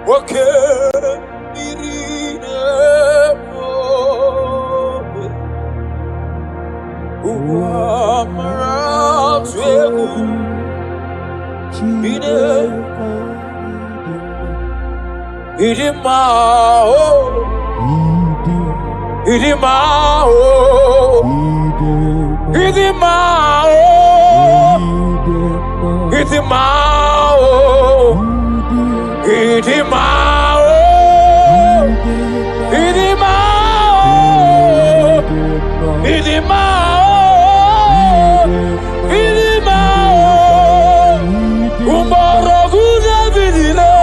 Okay, Irina, Uamara, Twegu, Idimao, Idimao, Idimao, Idimao, Idimao, Idimao, Idimao, Umaro Guda Vidile,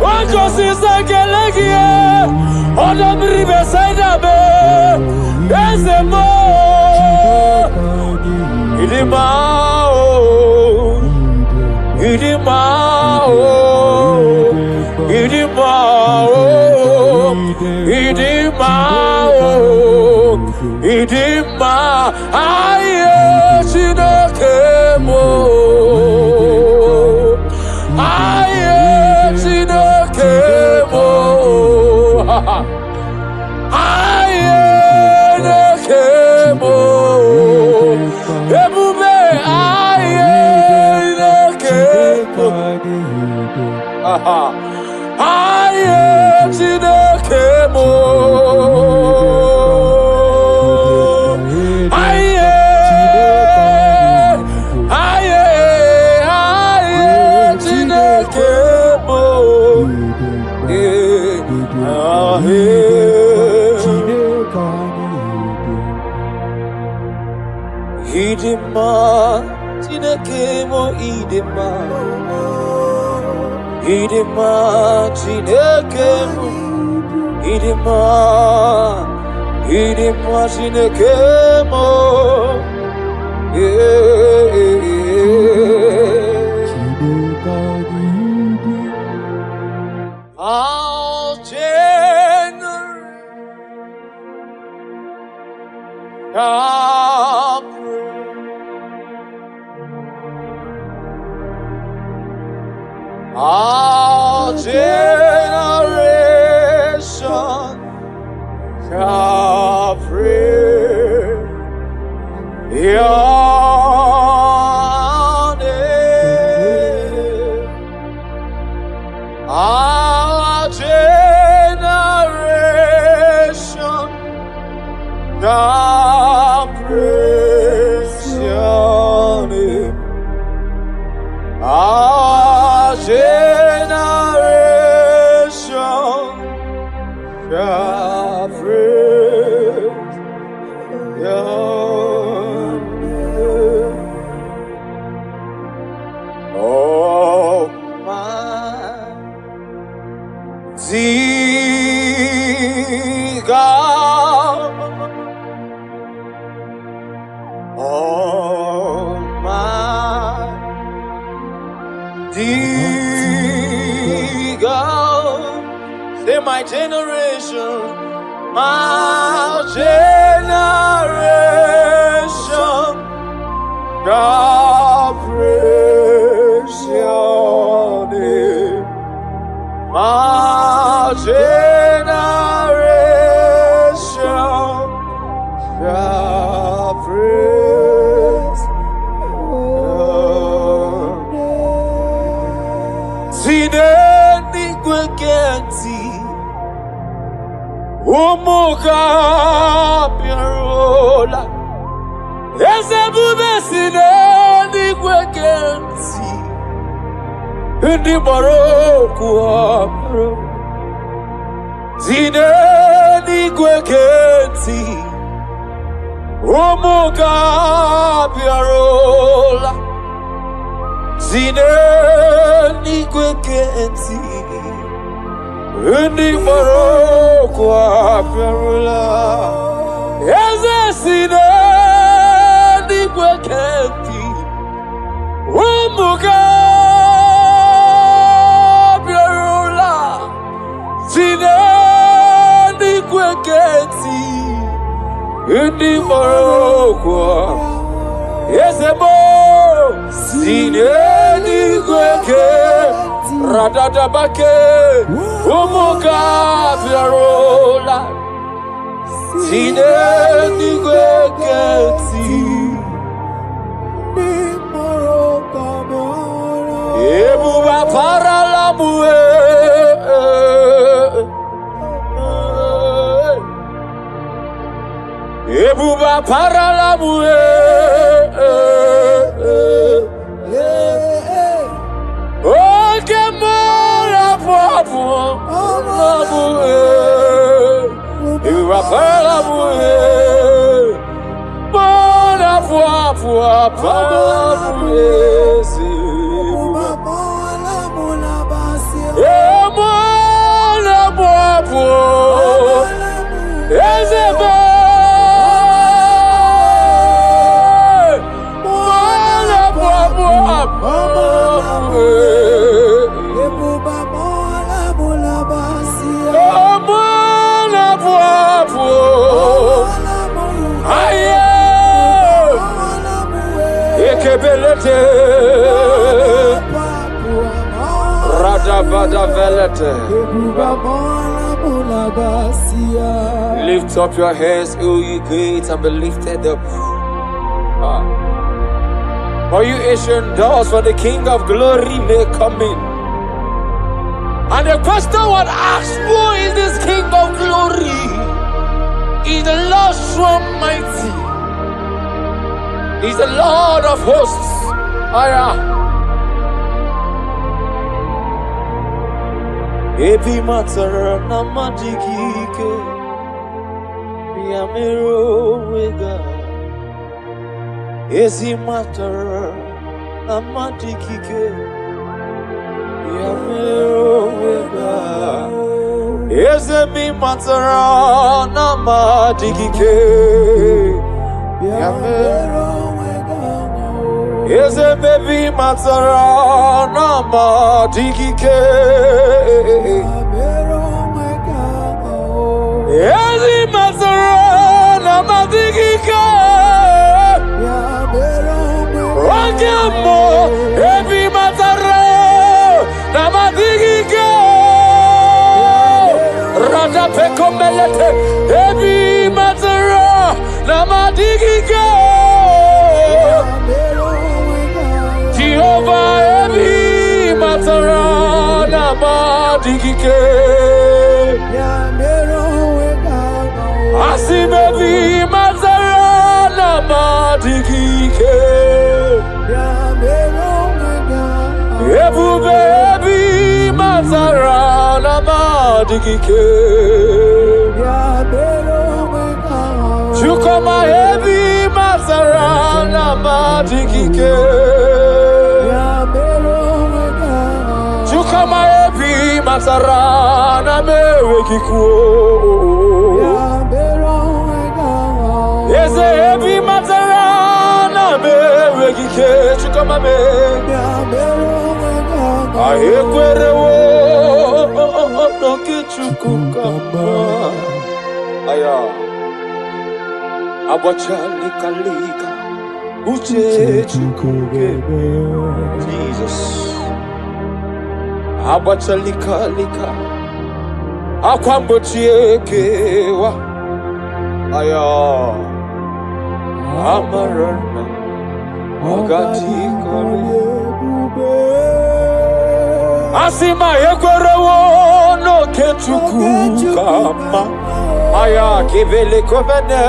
Ojosi Gelegia, Odom Riverside, Ezemo, Idimao, Idimao, Idimao, Idimao, Idima, Aye, Chinakemo, Aye, Chinakemo, Aye, Nakemo, Ebube, Aye, Nakemo, Aye, Chinakemo. Idima, Chinekemo, Idima, Idima, Chinekemo, Idima, Idima, Chinekemo, I'll our generation shall pray your name. Our generation shall praise your name. Our generation shall praise your name. Oh, my God, oh, my God, say my generation, God praise your name. My generation, God praise your name. Sineni kwekenti, umuka piarola. Ezebube sineni kwekenti, indi maroku amaro. Sineni kwekenti, umuka piarola. Sineni kwekenti, indi maroku amaro. Eze sineni kwekenti, umuka piarola. Sineni kwekenti, indi maroku. Eze mo sineni kwekenti, Radadabake, Umuka Vyarola, Tine Nigweketi, Ebuba Paralamue, Ebuba Paralamue, Lift up your heads, O ye gates, and be lifted up. For you ancient doors, for the King of glory may come in. And the question one asks, who is this King of glory? He's the Lord strong mighty. He's the Lord of hosts. Epi matara na majikike Yamero wega Ezi matara na majikike Yamero wega Eze mi matara na majikike Yamero Eze baby matara na majikike Eze matara na majikike Wangemo baby matara na majikike Rada peko melete baby matara na majikike Jehovah Ebi Matarana Madikike Asim Ebi Matarana Madikike Ebube Ebi Matarana Madikike Chukoma Ebi Matarana Madikike Chukama ebi masarana mewekikuo Eze ebi masarana mewekike Chukama me Ahekwere wo Noke chukukama Aya Abacha lika lika Uche chukugebe Jesus Abacha lika lika Akwambochiekewa Aya Amarana Ogati kore Asima yekwerewo no kechuku kama Aya kivele kovene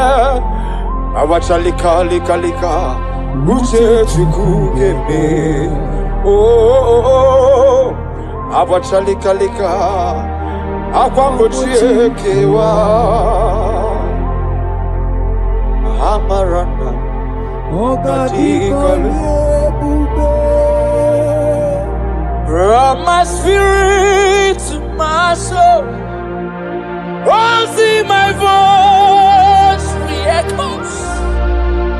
Abacha lika lika lika Uche chuku kebe Oh Abacha lika lika Akwambochiekewa Amarana Ogati kore From my spirit to my soul, oh, see my voice re-echoes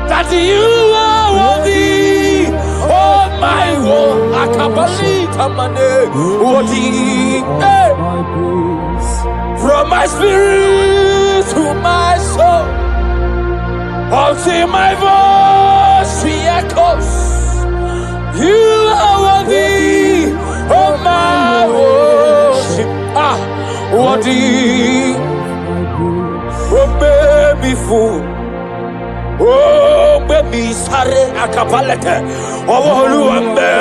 that you are worthy. Oh, my one, Akabalita Mane, worthy. From my spirit to my soul, oh, see my voice re-echoes. You are worthy. Oh my What did oh baby fool? Oh baby sare akapalete. Oh luambe.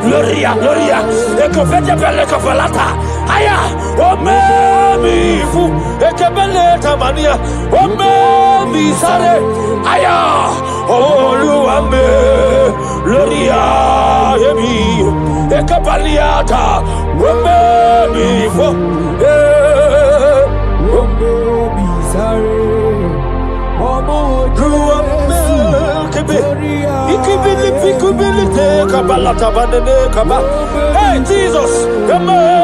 Gloria, gloria. Ekofete bele kafalata. Aya. Oh baby fool. Ekebeleta mania. Oh baby sare. Aya. Oh luambe. Gloria yebi. Ekapaliata. Oh baby fool. Oh baby sare. Hey Jesus, hey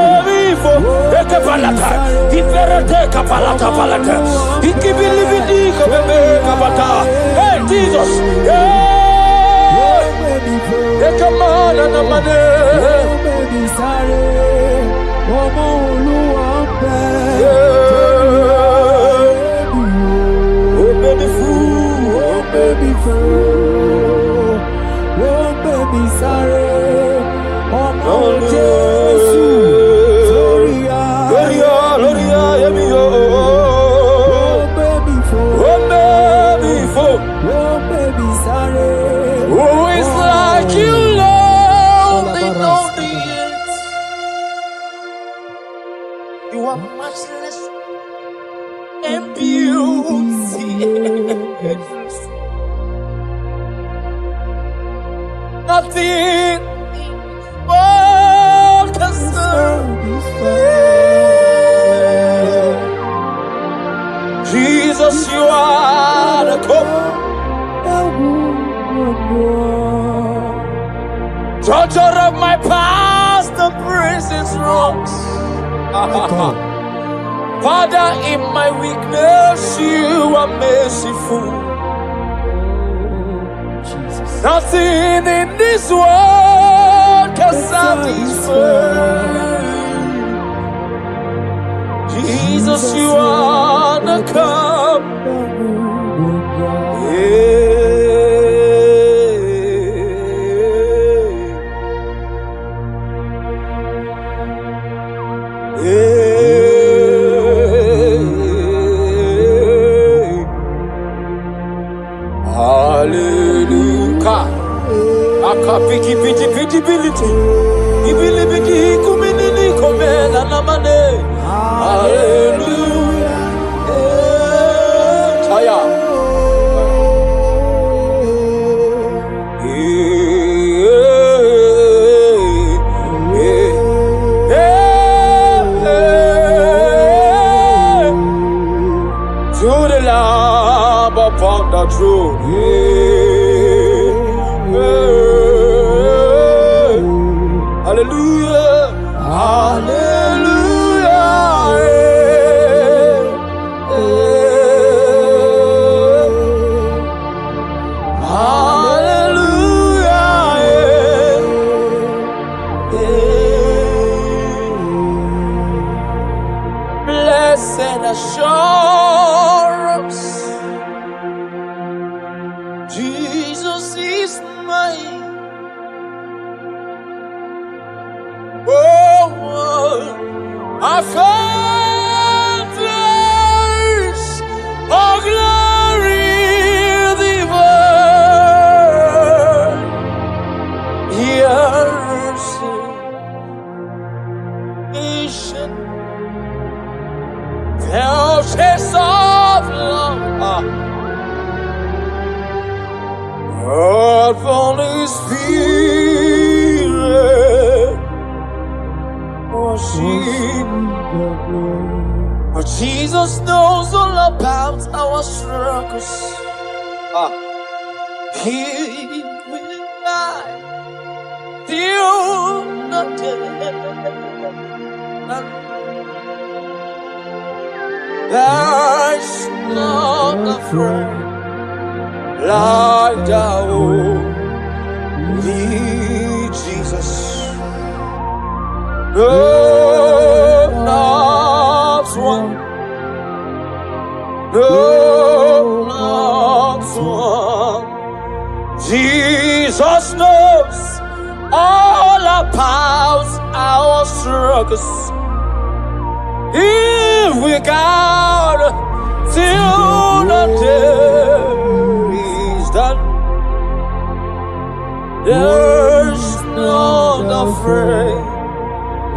Jesus, baby fool, oh baby sorry, oh Jesus, Gloria, Gloria, Gloria, oh baby fool, oh baby sorry. Who is like you, Lord, in all the earth? You are matchless and beauty. Nothing but concern. Jesus, you are the cup, judger of my past and present wrongs. Father, in my weakness, you are merciful. Nothing in this world can satisfy. Jesus, you are the cup. Hallelujah. Akapiki piti piti biliti. Ibili bidi kumini komena namane. Hallelujah. Taya. To the Lamb upon the throne. Hallelujah, hallelujah, hallelujah. Blessed assurance, Jesus is mine. I found place of glory divine. Years nation, purchase of love. Earth Holy Spirit. But Jesus knows all about our struggles. He will die till the dead. There's not a friend like thou, Jesus. No, not one. No, not one. Jesus knows all about our struggles. if we count till the day is done, there's none afraid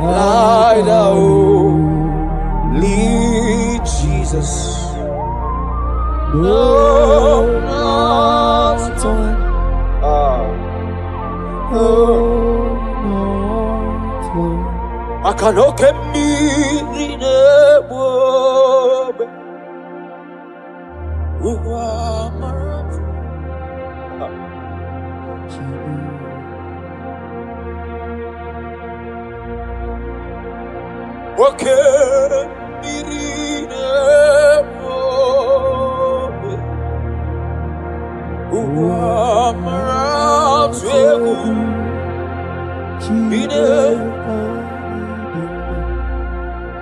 like the only Jesus. No, not one. Akanoke miri nebobe uwamarat. Oke miri nebobe uwamarat wewu ine.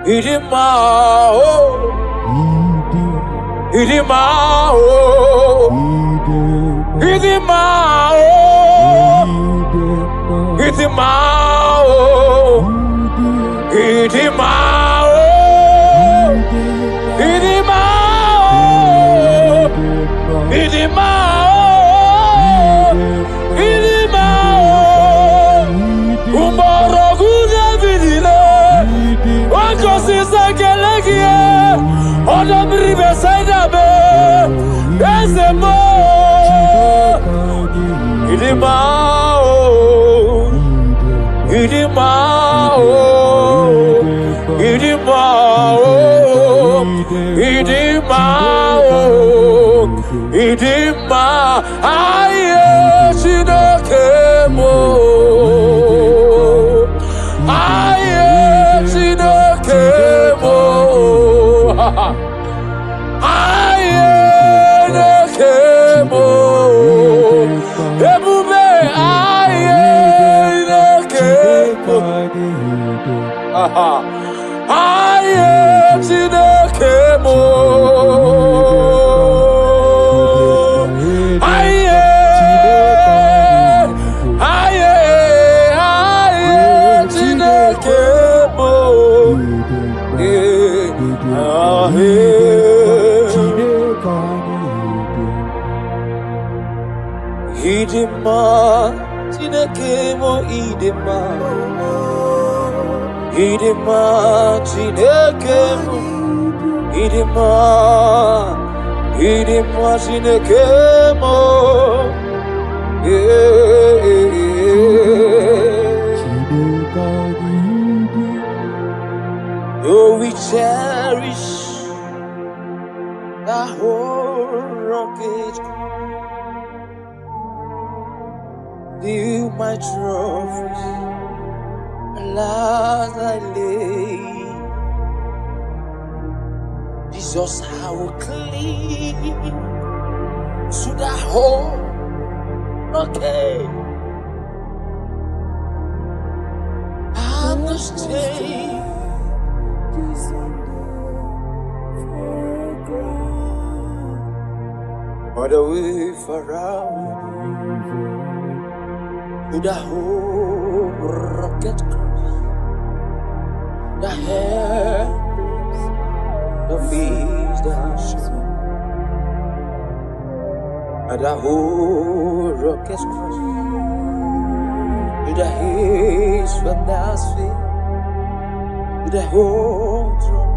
Idimao, Idimao, Idimao, Idimao, Idimao, Idimao, Idimao, Umorogu Davidile. Because it's like a leggy, on the river side of it, there's a more. Idimao, Idimao, Idimao, Idimao, Idimao, aye, Chinakemo, aye. Idima, Tinekemo, Idima, Idima, Tinekemo, Idima, Idima, Tinekemo, oh, we cherish the whole rocket. You my trophies, alas I lay. Jesus, how clean to the whole okay. Understand all the way around. To the whole rocket cross, the hands, the feet, the shoes, and the whole rocket cross, to the hands from the feet, to the whole throne.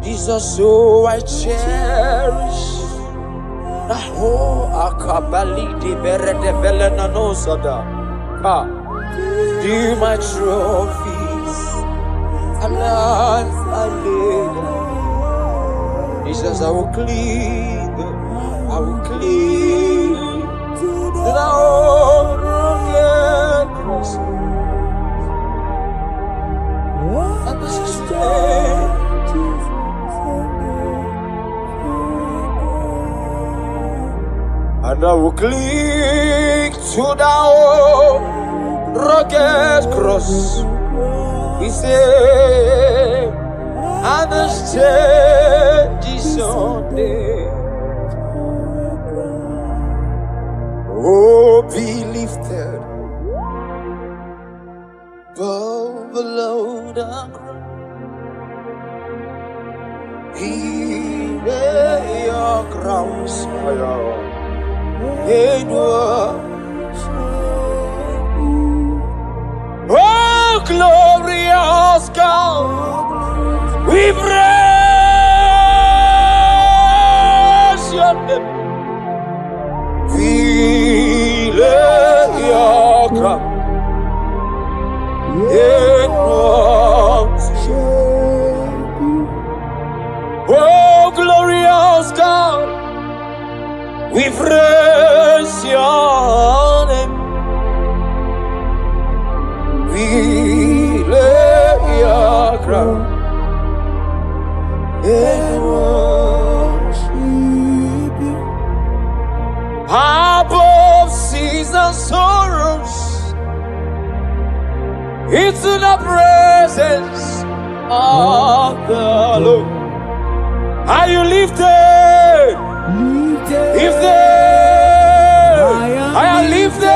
Jesus, so I cherish. Oh, akabali di berede velena no sada. Do my trophies, alas I laid. Jesus, I will clean, I will clean the old rugged cross. And this is and I will cling to the old rugged cross. He said, understand this Sunday. Oh, be lifted below the ground. He lay your crowns in worship. Oh, glorious God, we praise your name. We lay your crown in worship. Oh, glorious God, we praise your name. We lay your crown and worship you. Above seas and sorrows, it's in the presence of the Lord. Are you lifted? Lifted. I am lifted.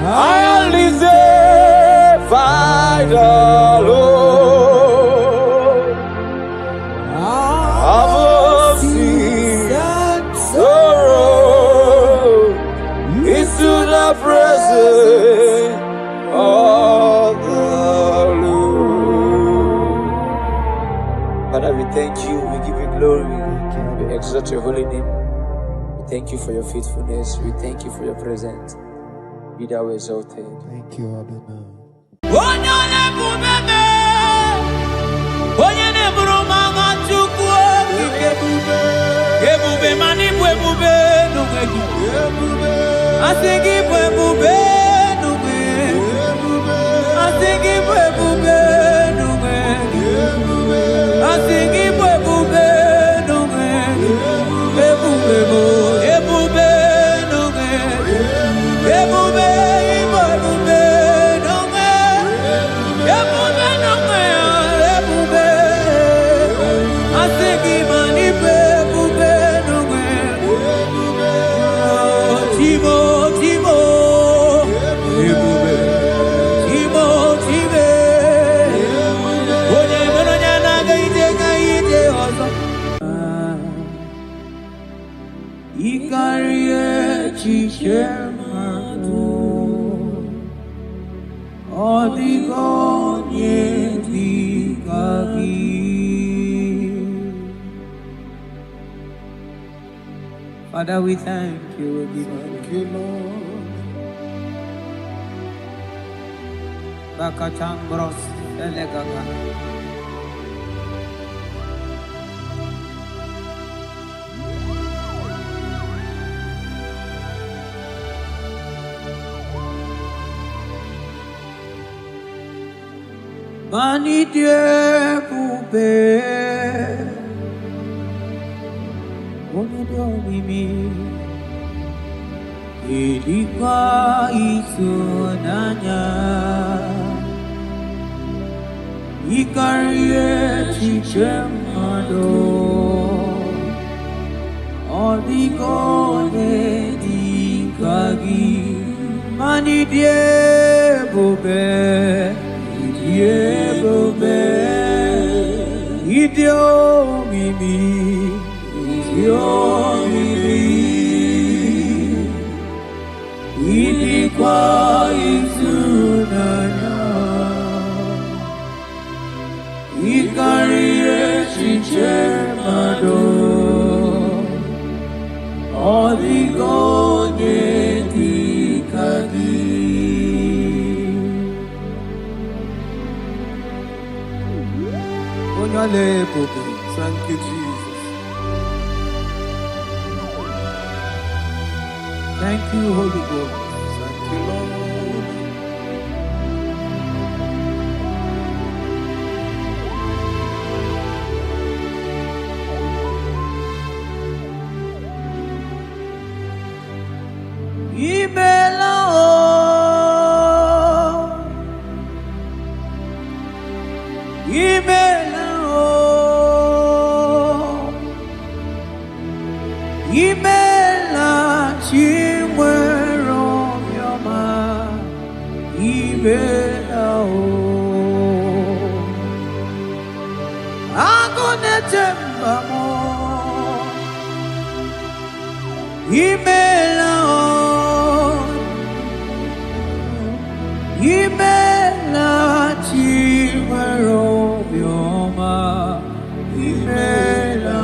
I am lifted by the Lord. Above seas and sorrow, into the presence of the Lord. Father, we thank you. We give you glory. We exalt your holy name. We thank you for your faithfulness. We thank you for your presence. Be thou exalted. Thank you, Adonai. Father, we thank you. We give you Lord. Bakachambros elegaga. Mani Dieu poupée. Mimi ilikuwa itunanya ikarie chichemado odigone dikagi mani diebobe idio mimi ilikuwa itunanya ikarie chichemado odigonye dikagi. Thank you, Jesus. Thank you, Holy Ghost. Thank you, Lord. Imela Chembamo Imela Chimero Bioma Imela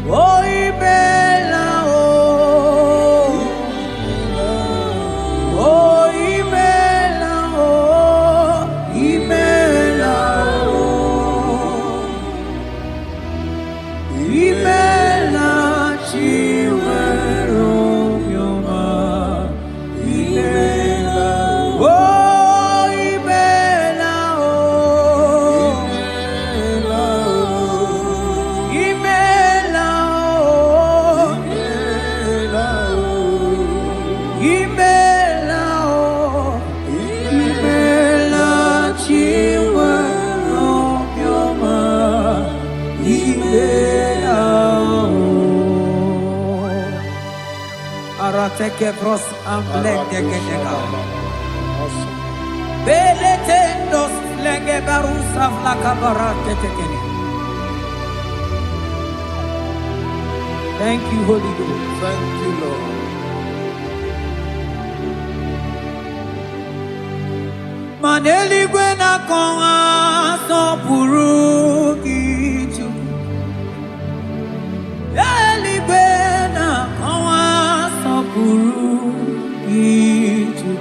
Oh Imela Oh Imela Imela Imela Chimero Bioma Imela Oh Arateke bros amblenge genega. Beletendos lenge barusa flakabarate tekene. Thank you, Holy Ghost. Thank you, Lord. Maneli gwena konga sopuru kichu. Eli gwena konga sopuru kichu.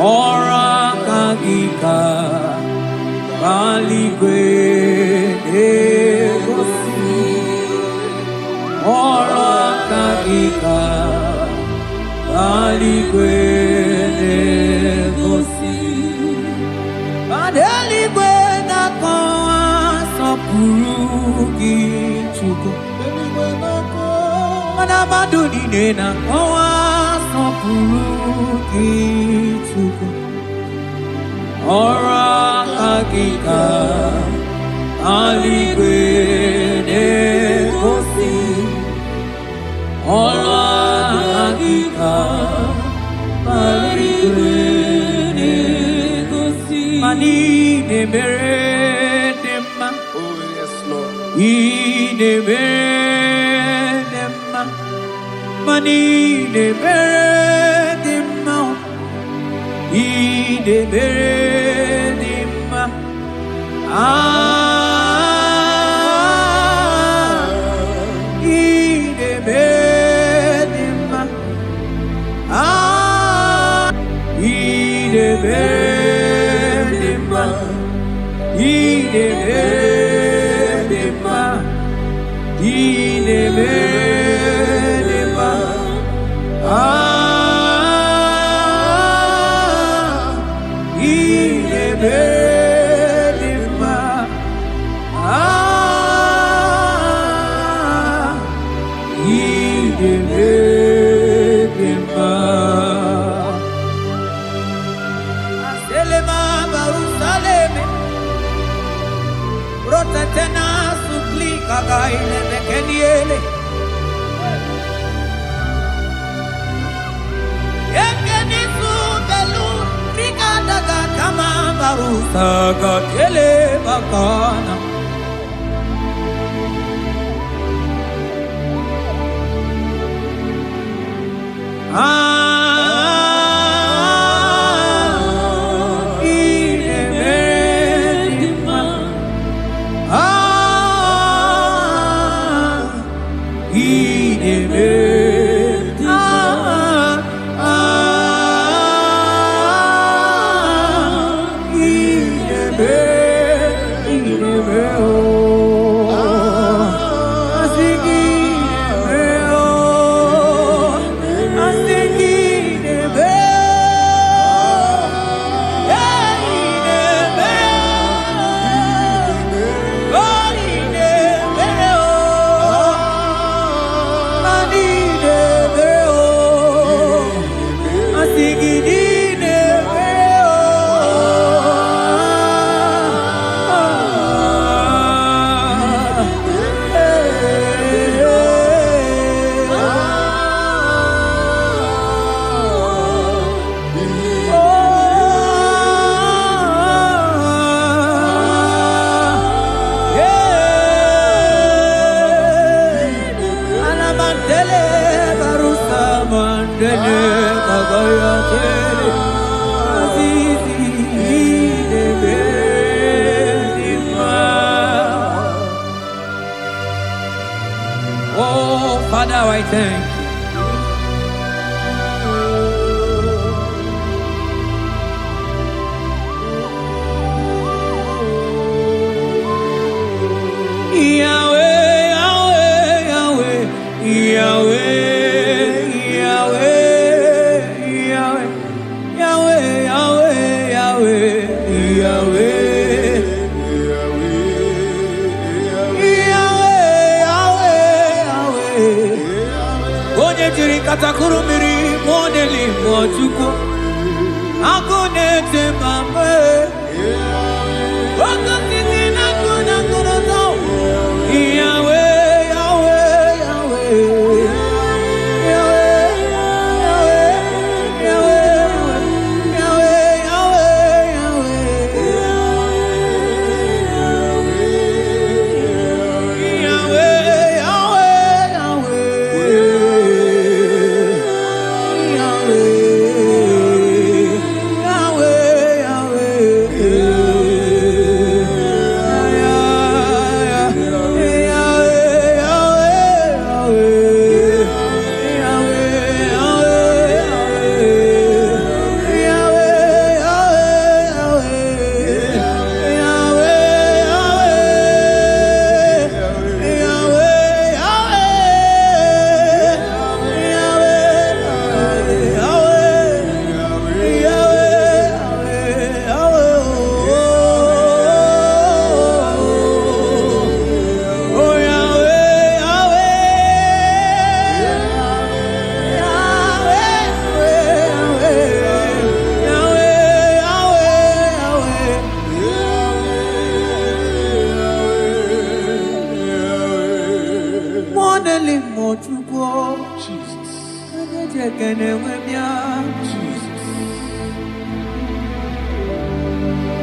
Ora kagika bali gwene gosi. Ora kagika bali gwene gosi. Adeli gwena konga sopuru kichuko. Mana maduni nena konga sopuru kichuko. Ora kagika bali gwene gosi. Ora kagika bali gwene gosi. Mani ne mere nema. Oh, yes, Lord. Ne mere nema. Mani ne mere nema. Ne mere nema. Tena suplika gaile bekeniele. Ekeni su belu rikada ga kama barusa ga tele bakana. Oh, Father, I thank you. Yahweh, Yahweh, Yahweh, Yahweh, Yahweh, Yahweh, Yahweh, Yahweh, Jiri katakuru miri modeli mochuko akone temame wakati na kuna kuroto Yahweh Yahweh Yahweh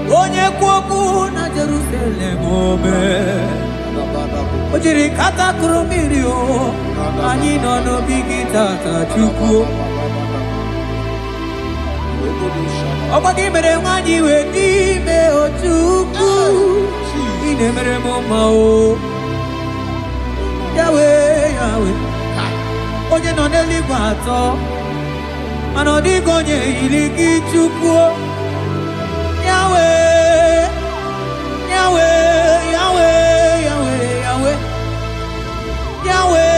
Onye kwoku na Jerusalem ome Ojiri kata kurumiri o Anyị nọ n'obi gị tata Chukwu Ọkwa gị mere nwanyị wee n'ime o Chukwu Ị na-emere m mma o Yahweh Yahweh Onye nọ n'eluigwe atọ Mana ọ dịghị onye yiri gị Chukwu Yahweh, Yahweh, Yahweh, Yahweh, Yahweh, Yahweh,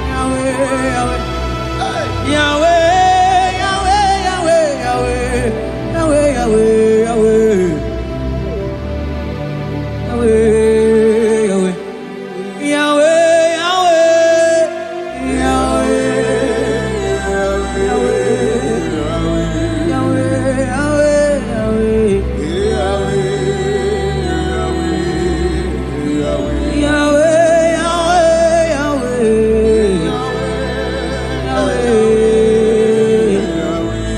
Yahweh, Yahweh, Yahweh, Yahweh, Yahweh, Yahweh, Yahweh,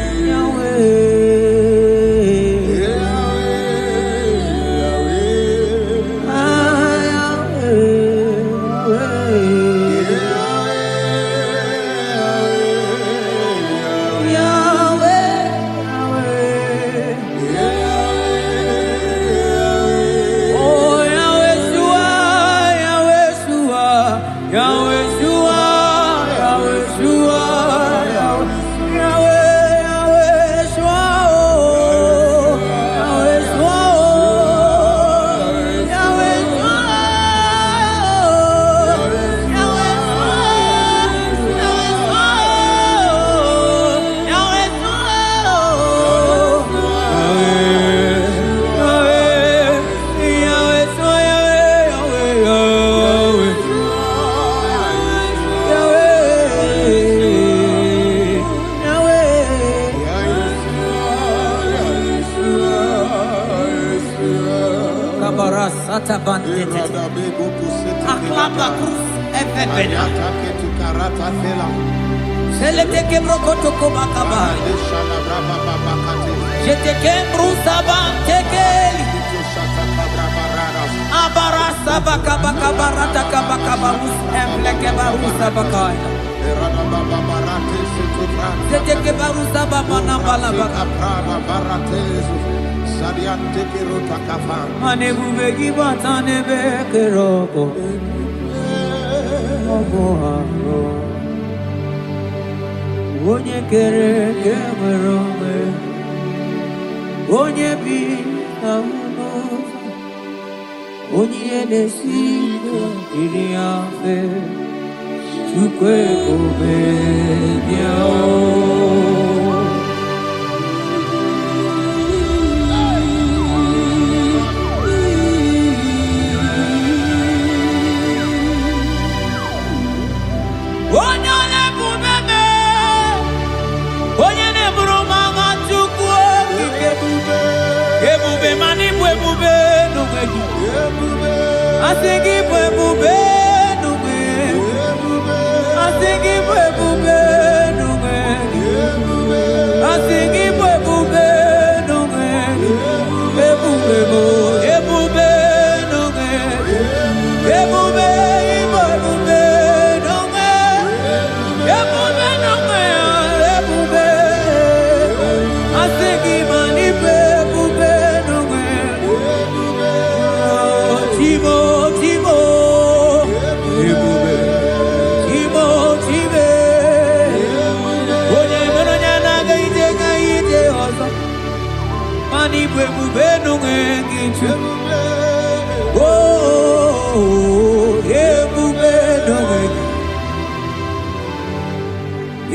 Yahweh, Sata bandete. Aklaba krus efebena. Selete kebrokoto kobakaba. Jete kembrusa bantekeli. Abarasa bakabakabarata kabakabarus embleke barusa bakaya. Zeke barusa baba na balaba. Mane bubegi batane be keroko. Oboharo. Onye kere kemerome. Onye bi amuno. Onye desigo iriafe. Chukwe obedia. I think it will be no way. I think it will be no way. I think it will be no way. It will be no way. It will be no way. It will be no way. It will be no way. It will be. I think it will be no way. Timo.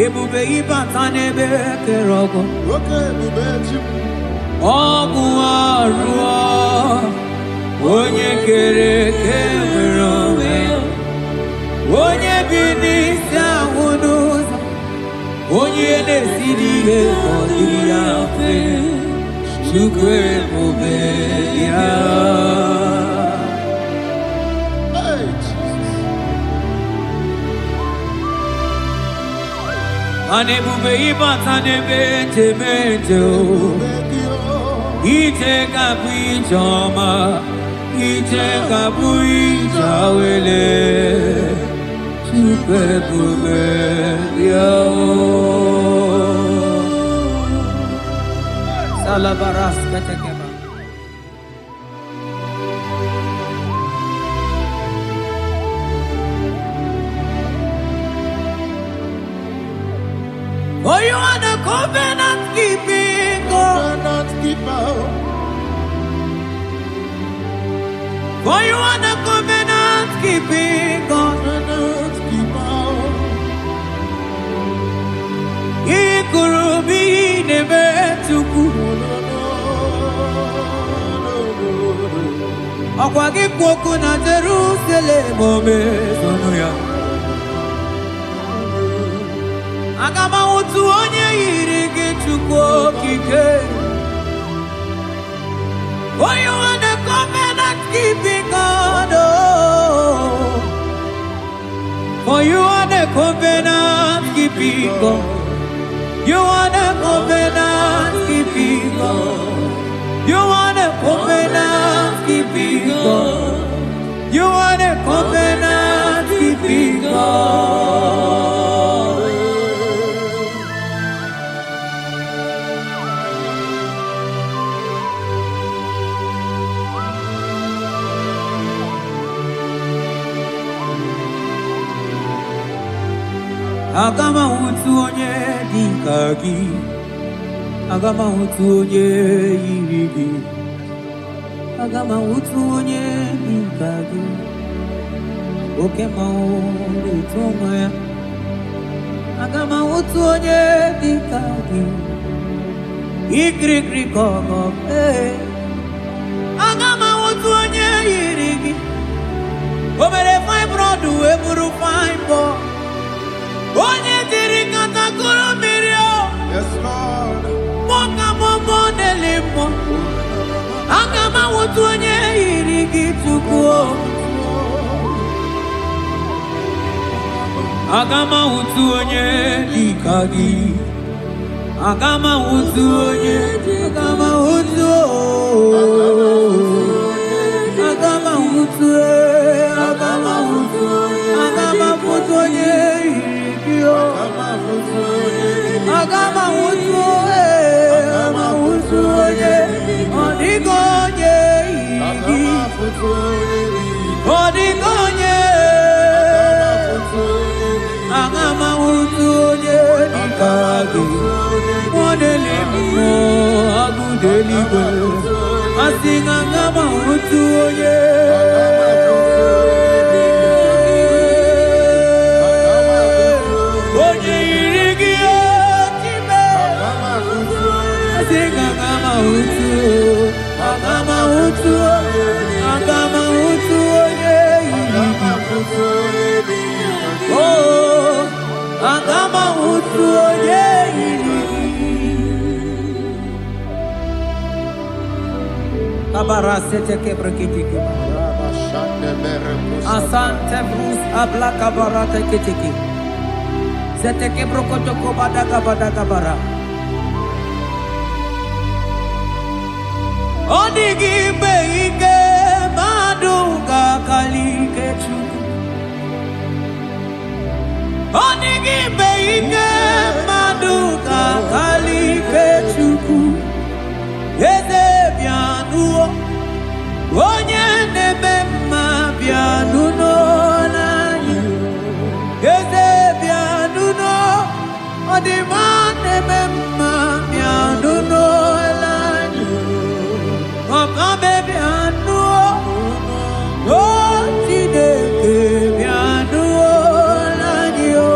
Ebube ibatane be kerogo. Ogu arua. Onye kere kemerome. Onye binisa unuza. Onye nesiri kodiriafe. Chukwe obedia. Ane bube ibatane bete mejo. Ite kapi joma. Ite kapi jawele. Chukwe obedia. Salabaras katekeba. For you are the covenant keeping God. For you are the covenant keeping God. Ikurubi nebe tuku. Akwagi kwoku na Jerusalem ome sonuya. Agama utu onye yiri gị Chukwu okike. For you are the covenant keeping God. Oh. For you are the covenant keeping God. You are the covenant keeping God. You are the covenant keeping God. You are the covenant keeping God. Agama utu onye dika gị. Agama utu onye yiri gị. Agama utu onye dika gị. Oke mmanwụ utu onwe ya. Agama utu onye dika gị. Ikirikiri kọgọ. Agama utu onye yiri gị. Obere fine broad eburu fine boy. Onye diri katakuru mmiri o. Yes, Lord. Moka momo nelimo. Agama utu onye yiri gị Chukwu. Agama utu onye dika gị. Agama utu onye. Agama utu. Agama utu. Agama utu. Agama utu onye yiri gị o. deligwe asinga ngama utu oye oye irigi otime asinga ngama utu oye oh agama utu oye Kabarasete kebrekitiki. Asante brus abla kabarate kitiki. Sete kebrokotoko badaka bara. Odigi beike maduga kalike chuku. Odigi beike maduga kalike chuku. Ede bianuo, onye nebe mma bianuno n'anyị. Ede bianuno, ọdịma nebe mma bianuno n'anyị. Ọkabe bianuo, o Chineke bianuo n'anyị o.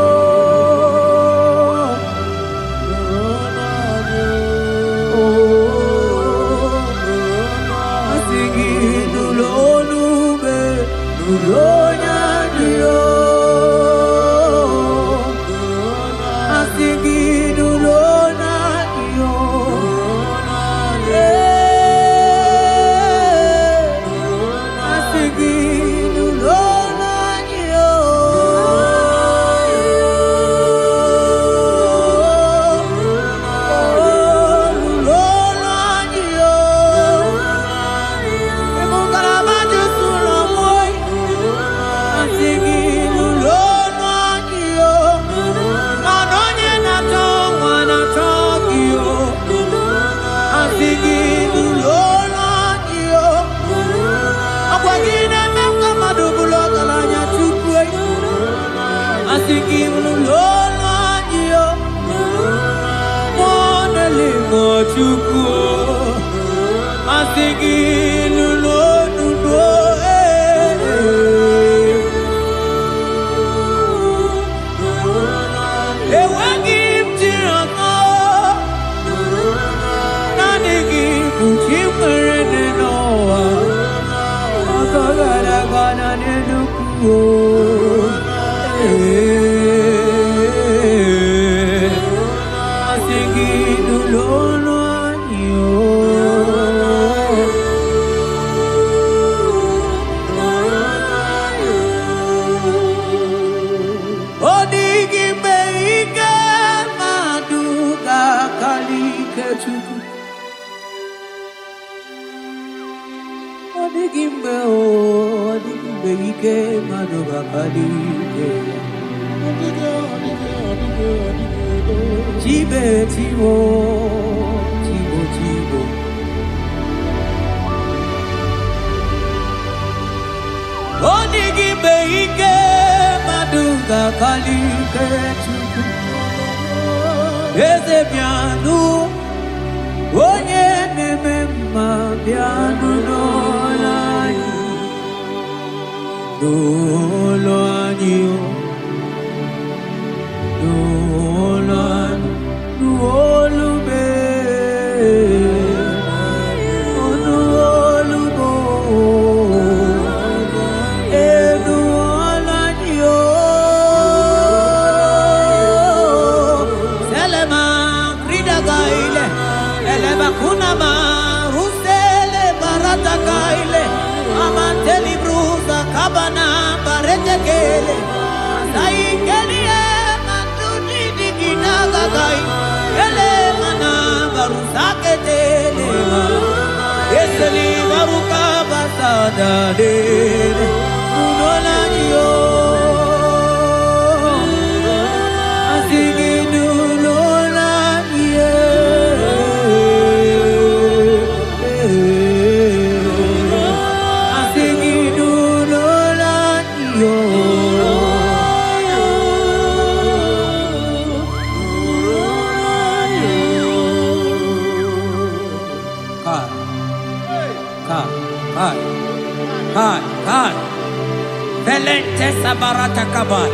Bakabai.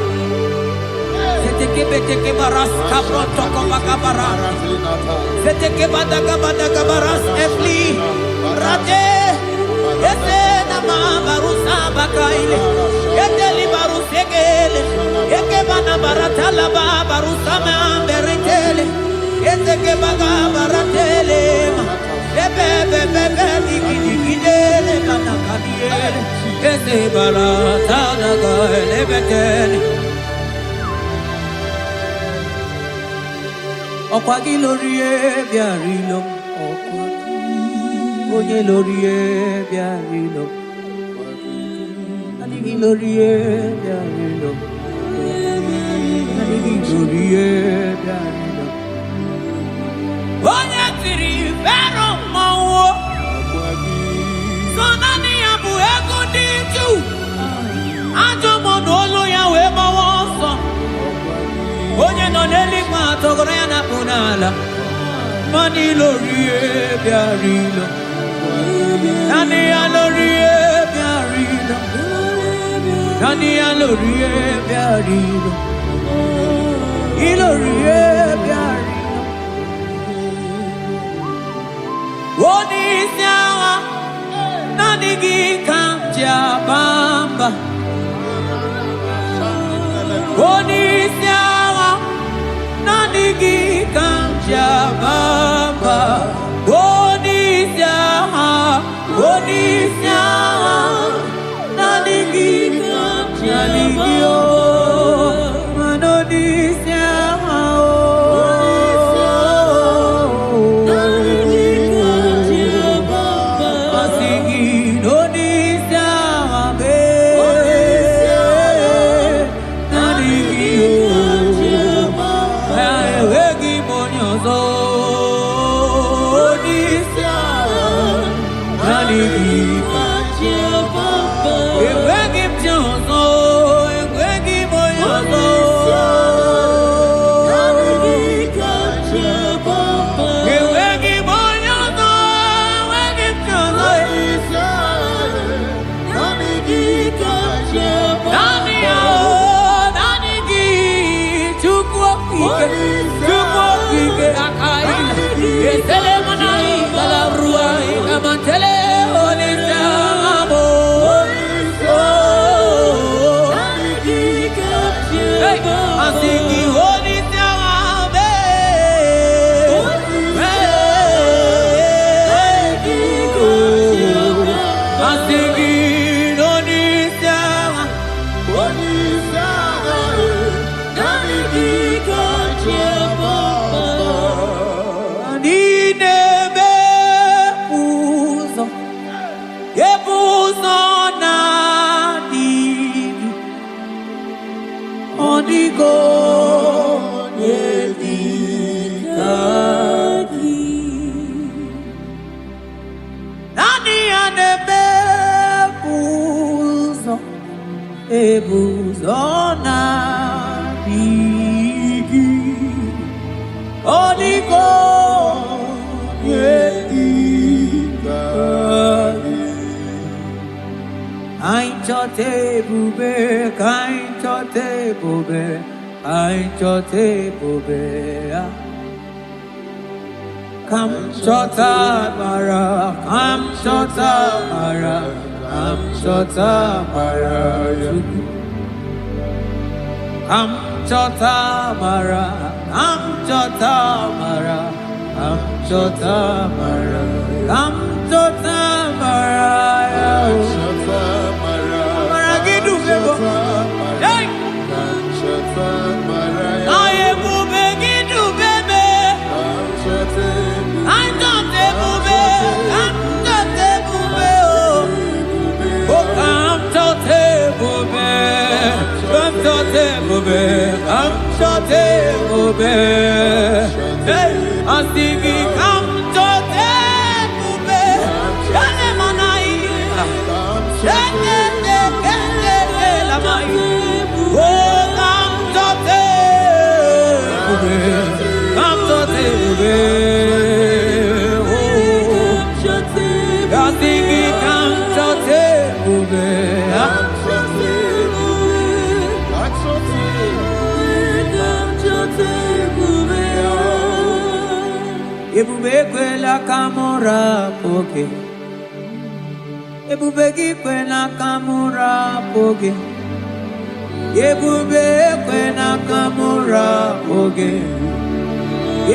Zeteke baras kabron toko bakabara. Zeteke badaka baras efli. Rate. Ese nama barusa bakaile. Yeteli barusegele. Yeke bana baratala barusa mamberitele. Yeteke bagabaratele. Bebe digidele bana kadiele. Ese baratala gaele betele. Okwagi lori biarilo. Oye lori biarilo. Anigi lori biarilo. Anigi lori biarilo. Oye tiri vero mawo. Sonani abu ego diju. Ajo mono lo ya we mawo so. Oye no neli kwa togoro ya na punala. Mani lori biarilo. Nani a lori biarilo. Nani a lori biarilo. Ilori biarilo. Woni siawa. Nani gi kamja bamba. Woni siawa. Nani gi kamja bamba. Woni siawa. Nani gi kamja ligio. Manoni siawa. Nani gi kamja bamba. Asigi noni siawa be. Nani gi kamja bamba. Ewegi monyozo. Noni siawa. Nani gi kamja bamba. Ewegi mjonzo. Ewegi monyozo. Nani gi kamja bamba. Ewegi monyozo. Ewegi mjonzo. Nani gi kamja bamba. Nani gi chukwa kike akai. Esele manai kala ruai kamantele olita amo. Nani gi kamja bamba. Asigi olita abe. Asigi noni siawa. Nani gi kamja bamba. Ninebe puzo. Yepuzo nani. Onigo yedikaki. Nani anebe puzo. Yepuzo nani. Onigo yedikaki. Ainchote bube, kainchote bube, ainchote bube. Kamchota mara, kamchota mara, kamchota mara. Kamchota mara, kamchota mara, kamchota mara, kamchota mara. Asigi kamchote bube, yale manai, shete la mai, oh kamchote bube, oh, asigi kamchote bube. ebube kwela kamura poke ebube gị kwela kamura poke ebube kwela kamura poke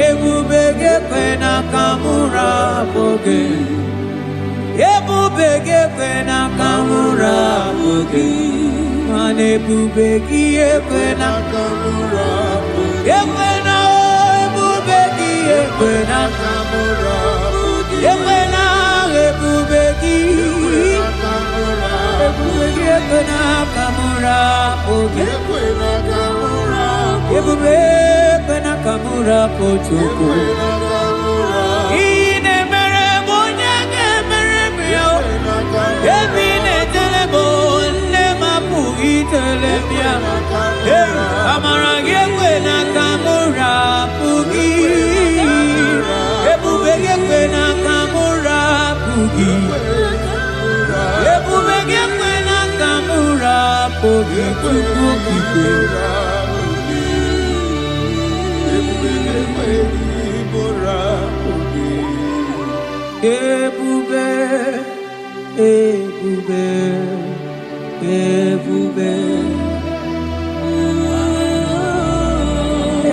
ebube gị kwela kamura poke ebube gị kwela kamura poke mana ebube gị kwela kamura ekwena ebube gị ekwena kamura ekwena ebube gị ekwena kamura poke ebube ekwena kamura pochoko ine mere bonye ge mere bio ebi ne telebo ne mapu itelebia amara ge ekwena kamura pugi ebube ge ekwena kamura pugi ebube ge ekwena kamura pugi pugi ebube ebube ebube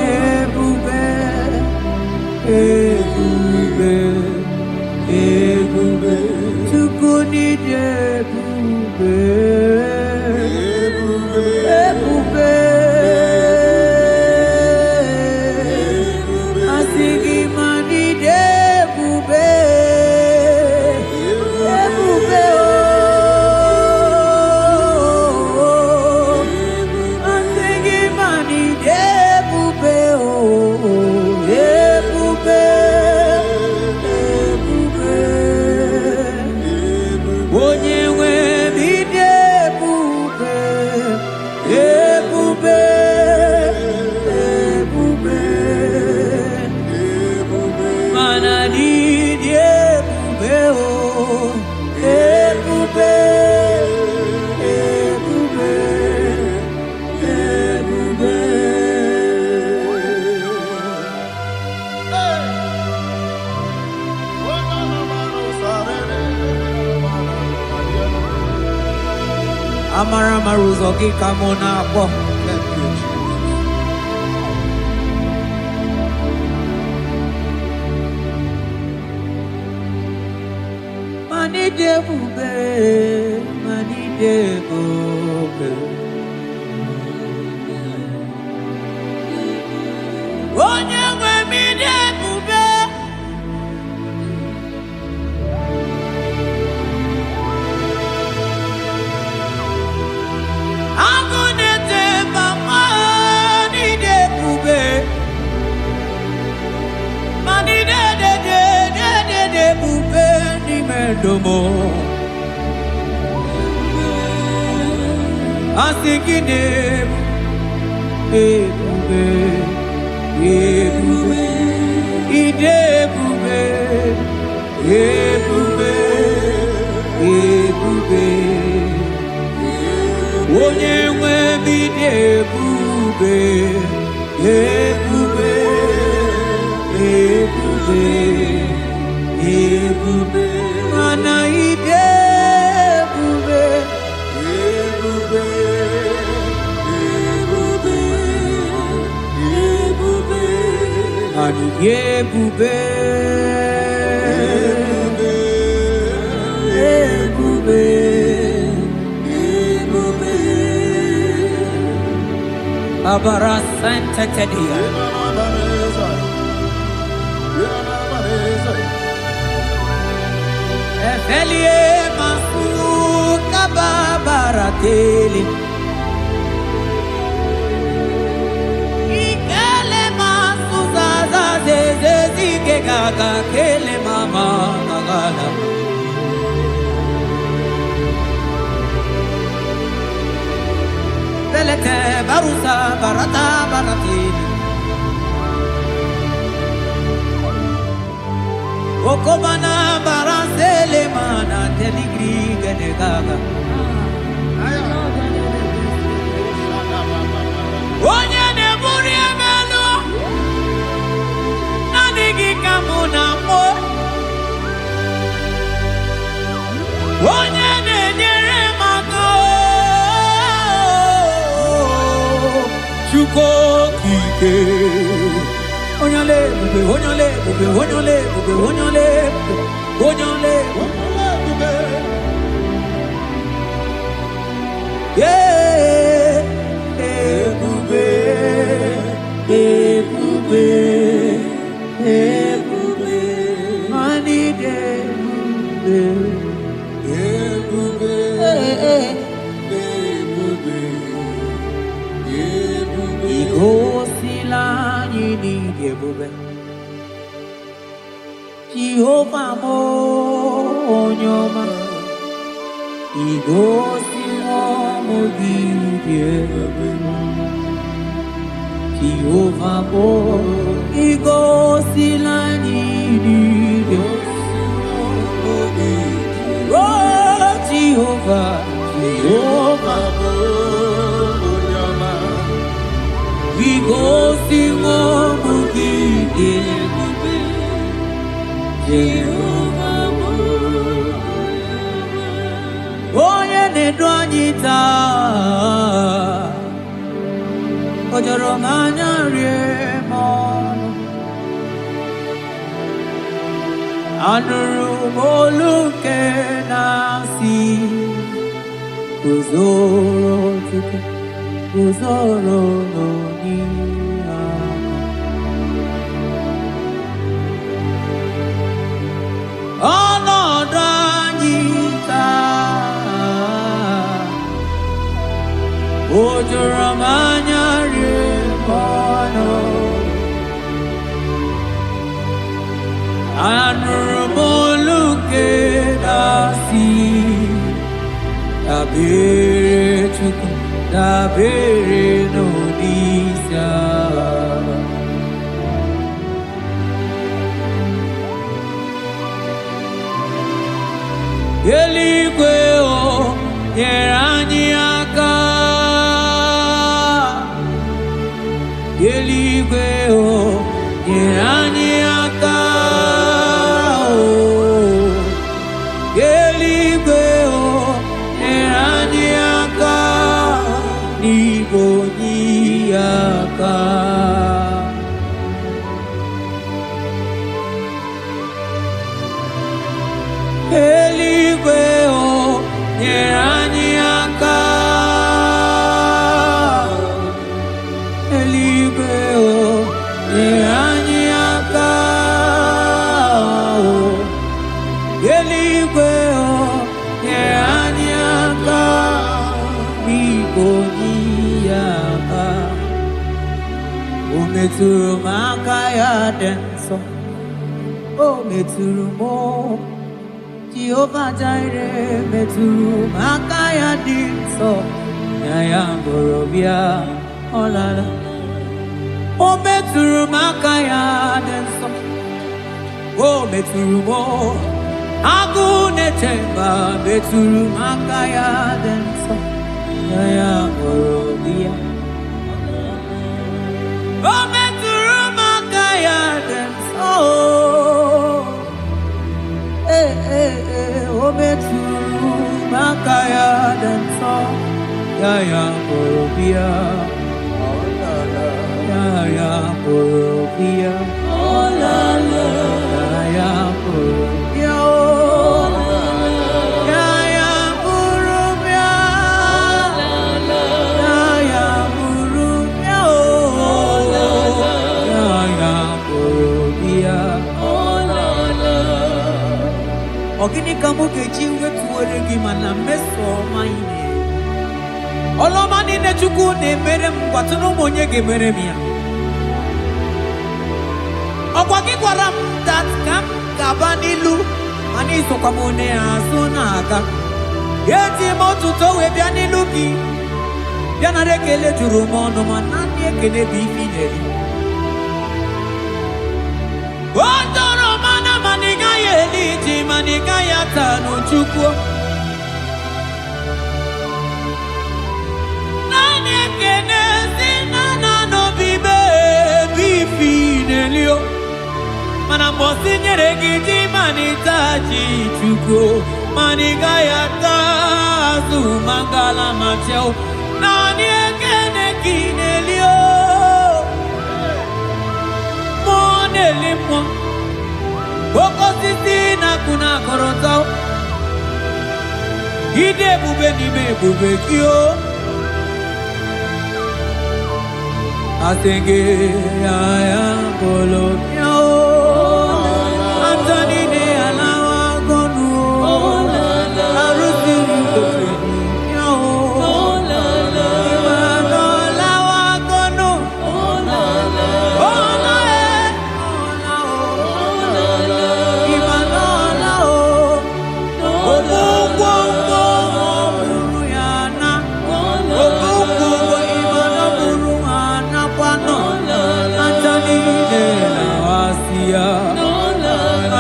ebube ebube ebube tukuni ebube ebube asigi mani ebube ebube asigi mani ebube ebube ebube onye nwe bide ebube ebube ebube mana didi ebube ebube ebube ebube amara mara ụzọ gị ka mụ na-akpọ manide ebube manide ebube onye nwe mide ebube agụ na-ete mama nide ebube manide dede ebube n'ime domo asị gị ebube ebube ide ebube ebube ebube onye nwe bide ebube ebube ebube ebube mana ide ebube ebube ebube ebube ani ebube ebube ebube abara santa tedia efelie mafu kababaratele ikele mafu zaza zeze zike gaga kele mama gagala belete barusa barata baratele okobana barasele mana teligri gane gaga onye ne buri emelo nanigi kamuna nyere maka Chuko kike Onyole bube onyole bube onyole bube onyole onyole bube Yeah bube bube bube Mani de bube Igbo sila yini gebube Jehovah mo onyoma Igbo sila mo gidebe Jehovah mo Igbo sila yini gebube Oh Jehovah Jehovah mo We go sing on the Oh, yeah, the Dwanita Ojoromanya Remon Anuru Moluke Nasi Uzoro Tuku Uzoro no niya Ono danyita Ojoramanya remono Anurumoluke nasi Tabire chuku Dabere no disa Eligwe o nyerani aka Eligwe o nyerani aka Eligwe o nyerani aka Niboniaka Eligwe o nyerani aka Eligwe o nyerani aka Eligwe o nyerani aka Niboniaka Meturu makaya denso Oh meturu mo Jehovah Jireh meturu makaya denso Nyaya borobia olala Oh meturu makaya denso Oh meturu mo Agune temba meturu makaya denso Nyaya borobia Oh, meturu makaya denso. Oh, meturu makaya denso. Ya borobia. Ya borobia. Ya borobia. Ogini kamuke jiwe tuwere gimana meso maine Oloma nine chuku ne mere mkwatuno monye ge mere miya Okwa kikwaram that kam kabanilu Ani soka mone azuna aga Yeti motuto we bianilu ki Biana rekele juru mono manani ekele bifineli Otoro mana maniga yeliti maniga yatano chukwo Nani ekene sinana no bibe bifinelio Mana mbosi nyere giti manitaji chukwo manigaya tazu mangala macheo nani ekene kinelio monelimo boko sisi na kuna korotao ide bube ni me bube kio atenge aya bolo kio Antoni ne alawa gonu arusi yo imano alawa gonu imano lao obugo buru yana obugo imano buru ana kwano Antoni ne lawasia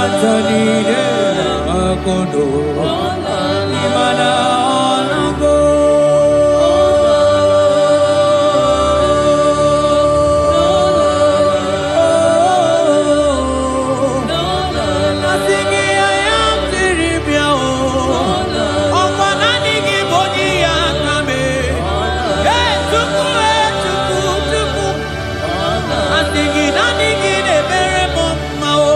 Antoni de Akondo Imana Onago Asingi ayam tiribia o Ofanani ki bodi akame tuku Asingi nani ki de bere mama o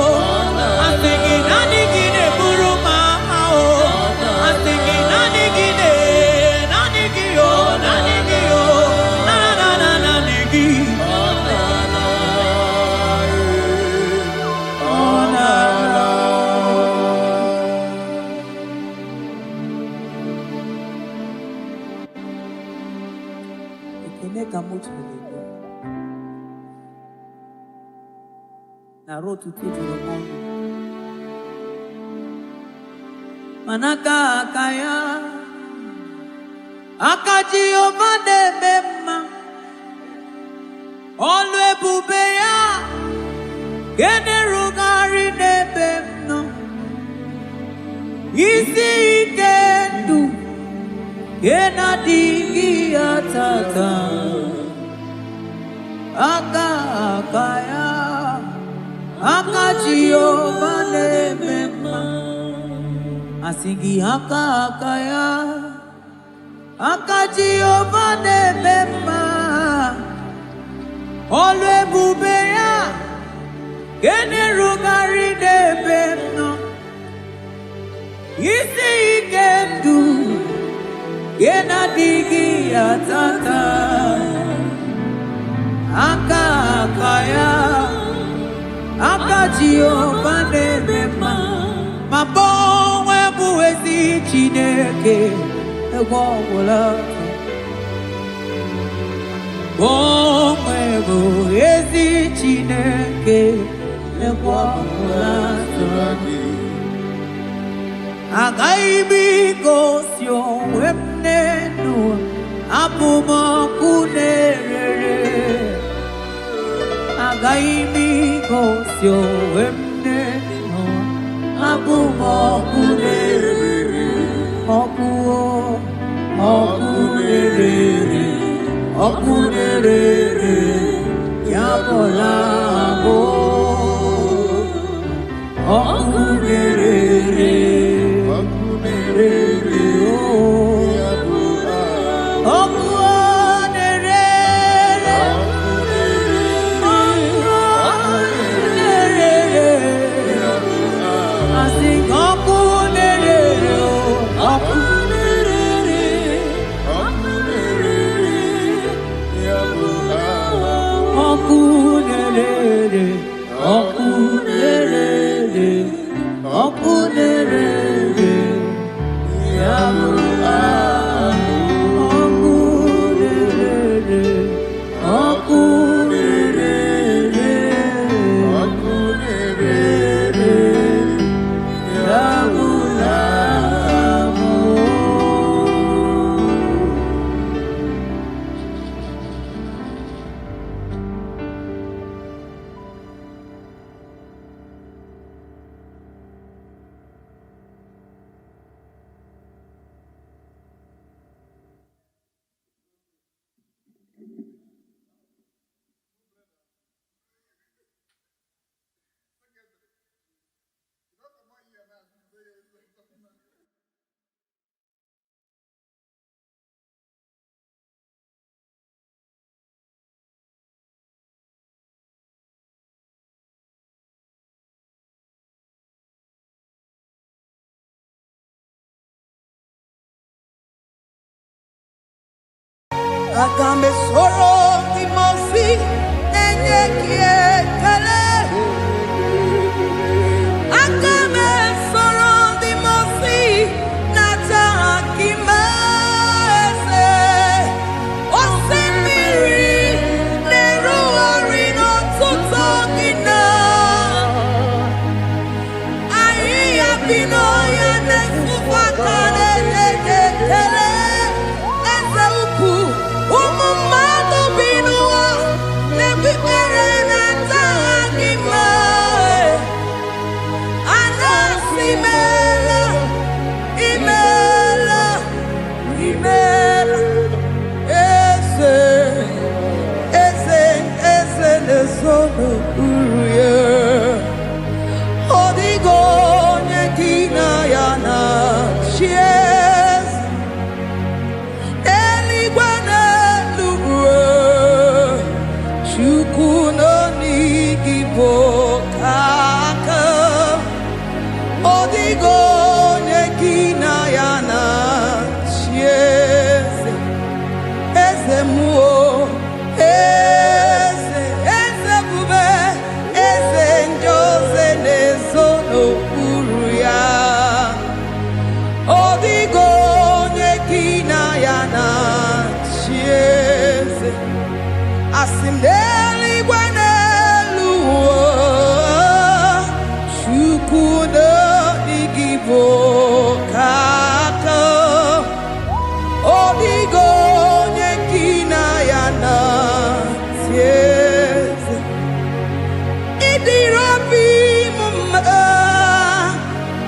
Asingi nani ki de buru mama o Asingi nani ki o nani ki Ekeneka mutu lebe na rotu tutu no mondo manaka akaya akaji ovade bema olu ebube ya gene rugari nebe no isi ikendu gena digi atata akaya akaji ovade bema Asingi akaya akaji ovade bema olu ebube ya gene rugari nebe no isi ikendu gena digi atata akaya akaji ovade bema mabonwe buwezi Chineke egwọgwụla bonwe buwezi Chineke egwọgwụla agaghị m igosi onwe m n'elu abụ m ọkụ na-erere agaghị m igosi onwe m n'elu abụ m ọkụ na-erere ọkụ na-erere ọkụ na-erere ya bụla abụ ọkụ na-erere Agame soro imosi enye kiekele. Agame soro imosi nata kimese. Osemiri neru orino tuto gina. Ayi abino ya nesufakane nekele. Eze uku umumado binua nebibere nata agima. Anasimela imela imela eze nesono uruye. Odigo nyekina yana chies eligwana lugwe chukuno nigibo kaka. Odigo nyekina yana chies eze muo eze bube eze njoze nezono uruya. Odigo nyekina yana chieze asimdeli gwaneluwo chukuno igibo kaka. Odigo nyekina yana chieze idirobi mumma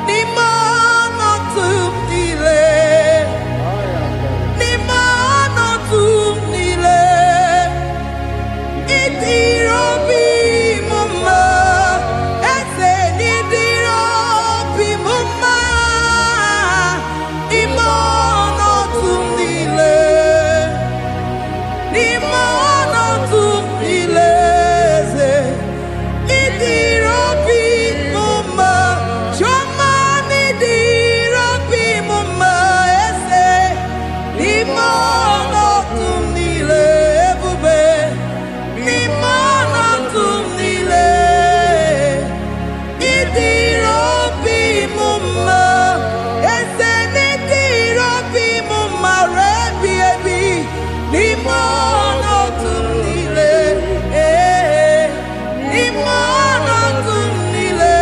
nimano tumdile nimano tumdile idirobi mumma ese nidirobi mumma nimano tumdile nimano tumdile eze idirobi mumma choma nidirobi mumma ese nimano tumdile ebube nimano tumdile idirobi mumma ese nidirobi mumma rebi ebi nimano tumdile nimano tumdile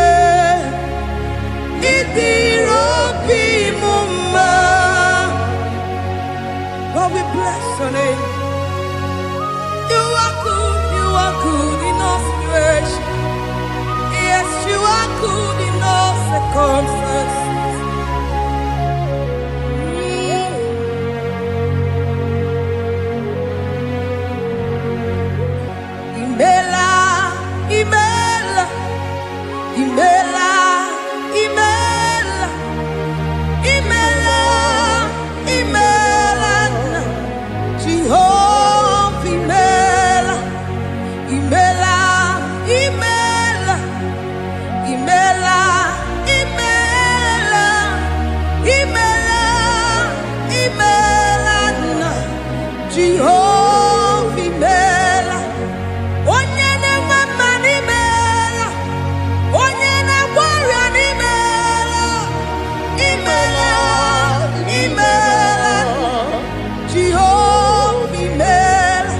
idirobi mumma. Lord, we bless your name. You are good in all situations. Yes, you are good in all circumstances. Imela, imela, imela, imela, imela, imela, Jehovah, imela, imela, imela, imela, imela, imela, imela, Jehovah, imela. Onye na-enwe n'imela, onye na-agwara n'imela, imela, imela, Jehova imela.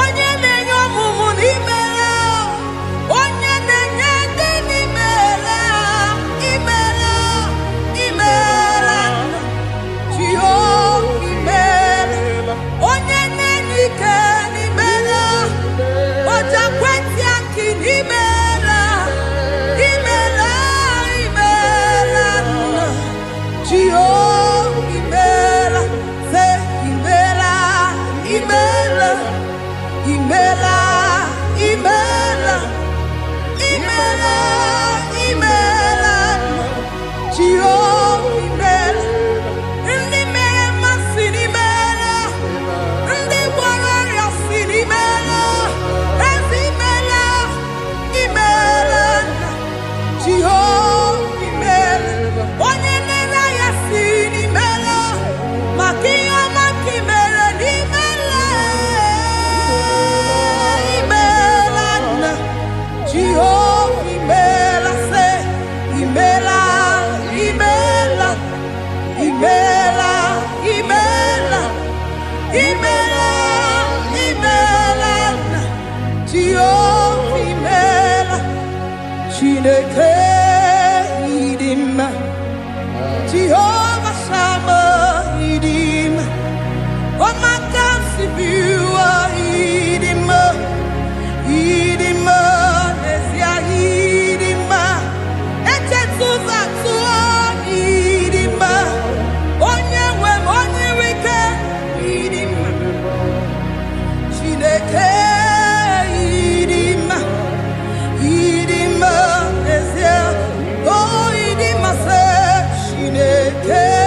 Onye na-enye ọmụmụ n'imela, onye na-enye ndị n'imela, imela, imela, Jehova imela. Onye na-enye Chineke idima, Jehovah Shammah idima, Omakasibiwa idima, idima, Nesia idima, Echetuza tuo idima, Onyewe Onyewike idima, Chineke idima, idima, Nesia, oh idima se Chineke.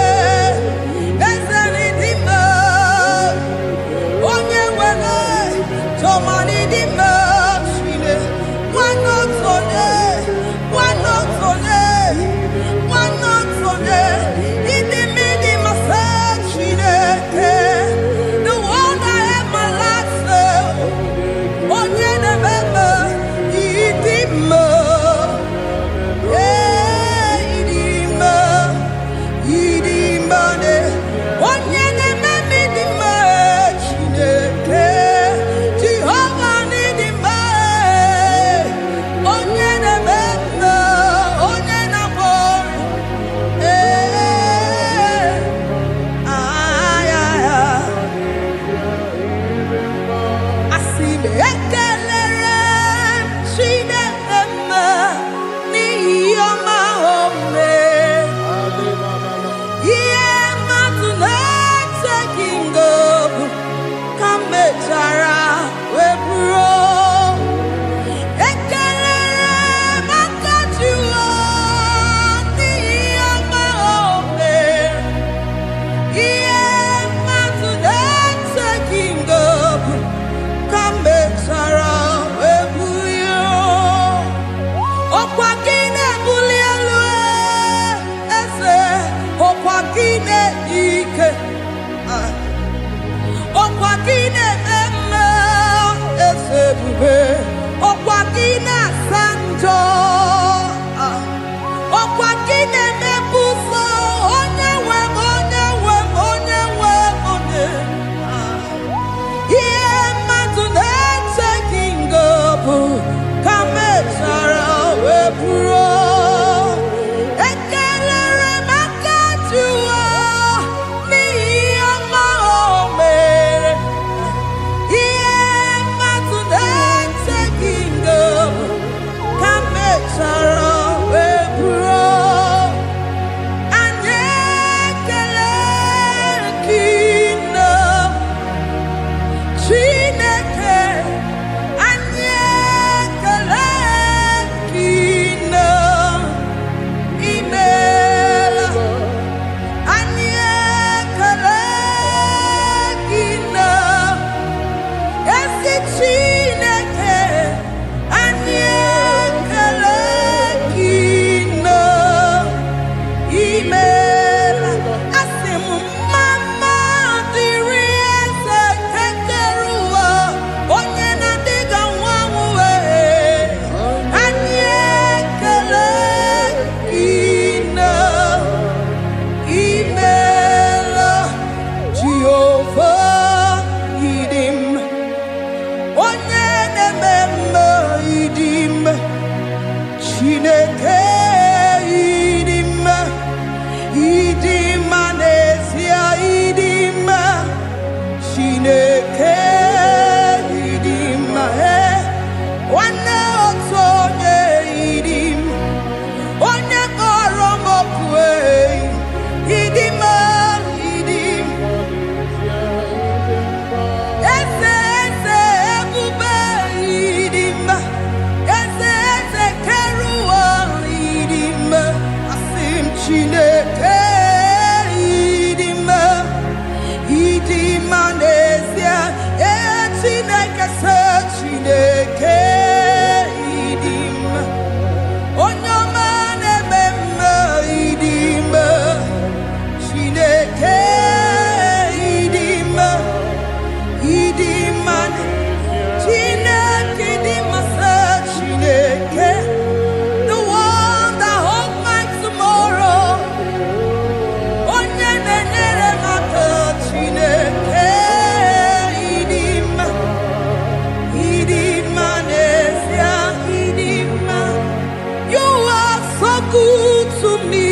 good to me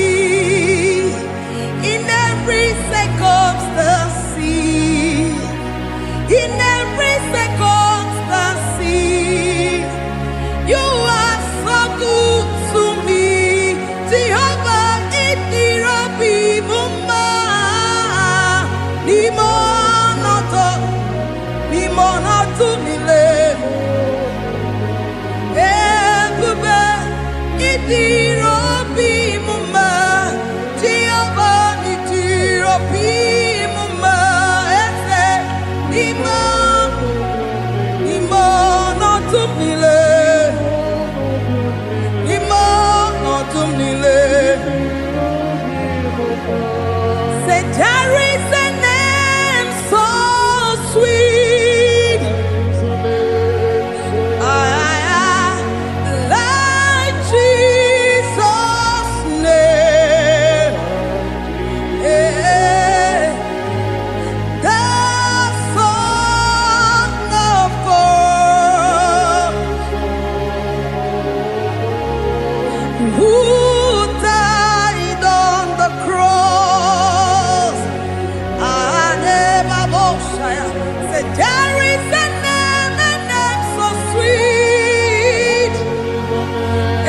in every circumstance. In every circumstance, you are so good to me. Jehovah, it be mumma, limonato mile. Ebube, it be mumma, Jehovah, it be mumma. Say there is a name so sweet, like Jesus' name. The Son of God, who died on the cross. Say there is a name so sweet,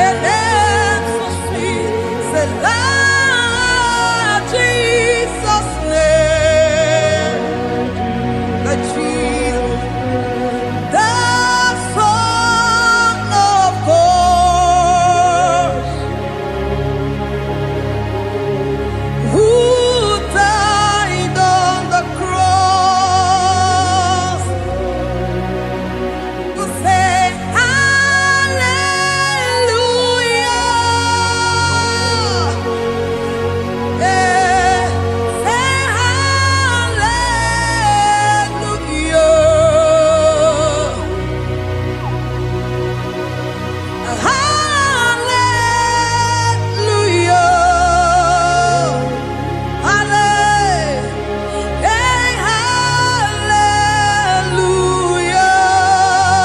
a name so sweet. Say Lord Jesus' name, the Jesus, the Son of God, who died on the cross. We say hallelujah. Say hallelujah.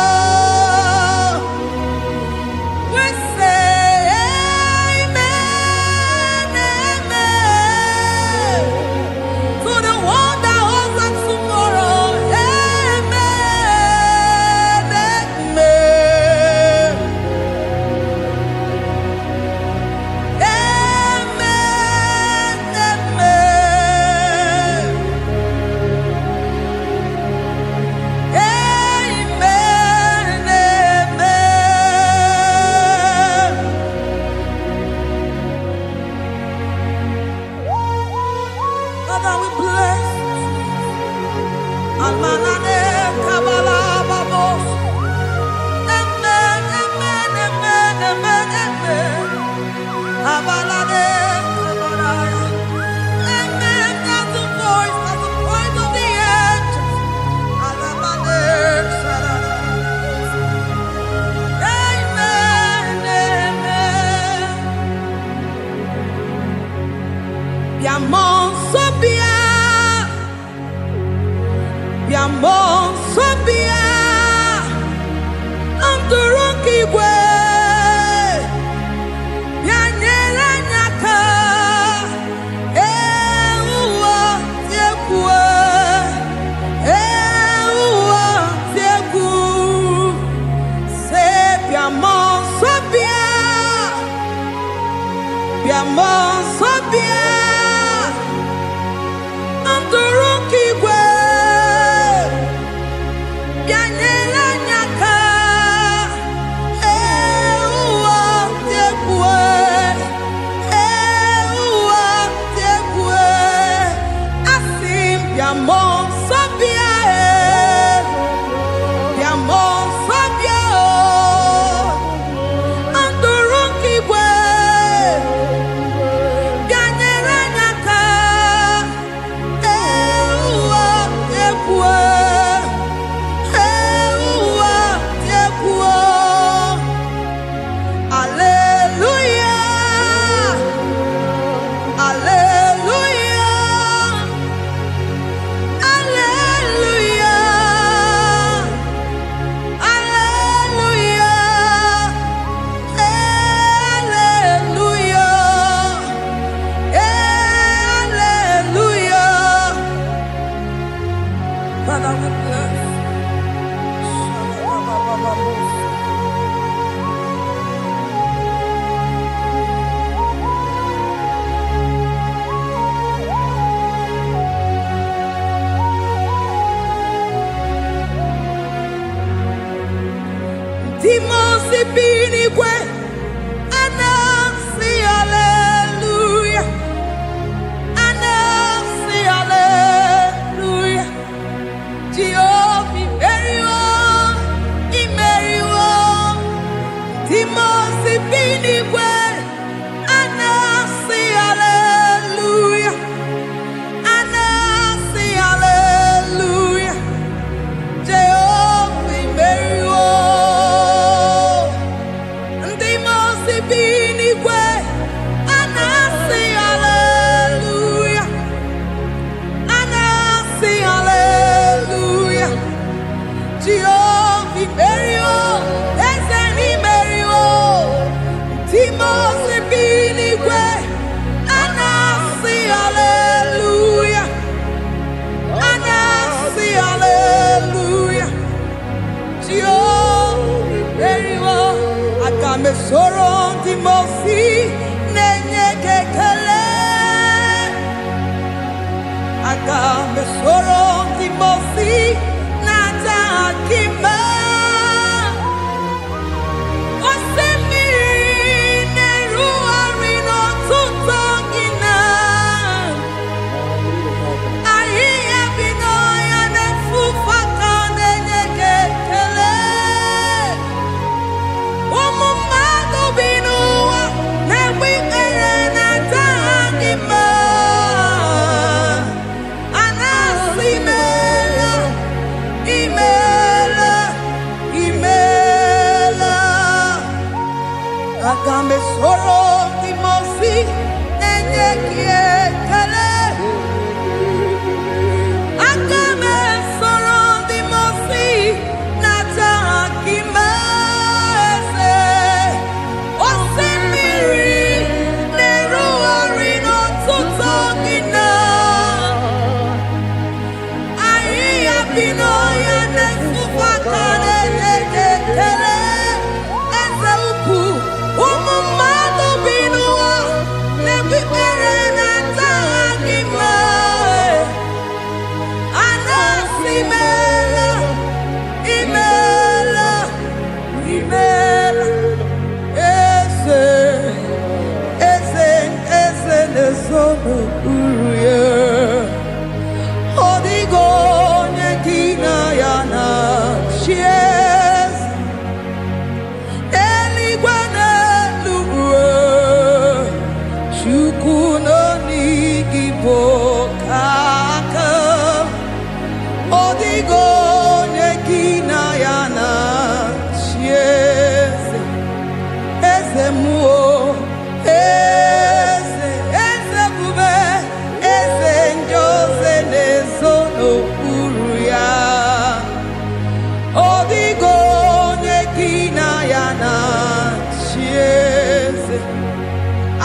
Hallelujah. We say amen, amen. To the one that holds us tomorrow. Amen, amen. Amen, amen. Amen, amen. Father, we bless. Almanane kabala babos. Amen, amen, amen, amen, amen. Abalade kabalaya. Amen. That's the voice of the angels. Alabade sarara. Amen, amen. Biamon sobia, biamon sobia, amturuki gwe, bianyera nyaka, uwa tiekwe, uwa tieku, se biamon sobia, biamon sobia. Amturuki gwe, bianyela nyaka, uwa tiekwe, asim biamon sabia, biamon sabia, amturuki gwe, bianyela si binigwe anasi hallelujah, anasi hallelujah. Jehovah imeriwo, timo si binigwe anasi hallelujah, anasi hallelujah. Jehovah imeriwo, timo si binigwe anasi hallelujah, anasi hallelujah. Jehovah imeriwo, ezeni imeriwo, timo si binigwe anasi hallelujah, anasi hallelujah. Jehovah imeriwo, agame soro timo si nenye kekele, agame soro timo si nata akima. Agame soro timosi nenye kiekele, agame soro timosi nata akimese, osemiri neruari no tutogina, ahiya binoya nesufakane nekekele.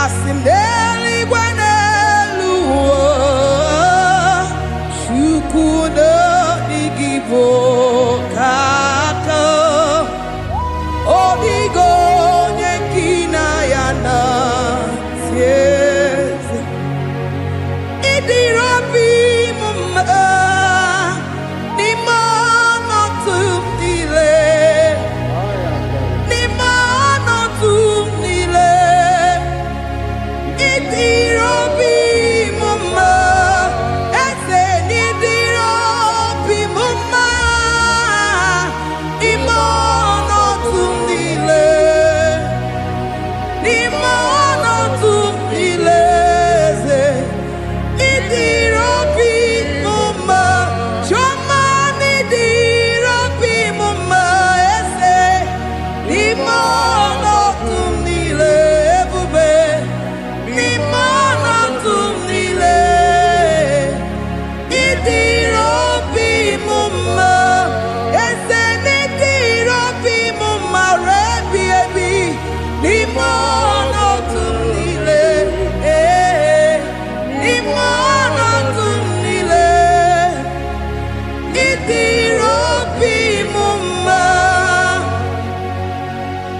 Asimdeli gwanelu, shukuno igibo kaka, odigo nyekina yana sieze, idirabi mumma, ni mono tumdile.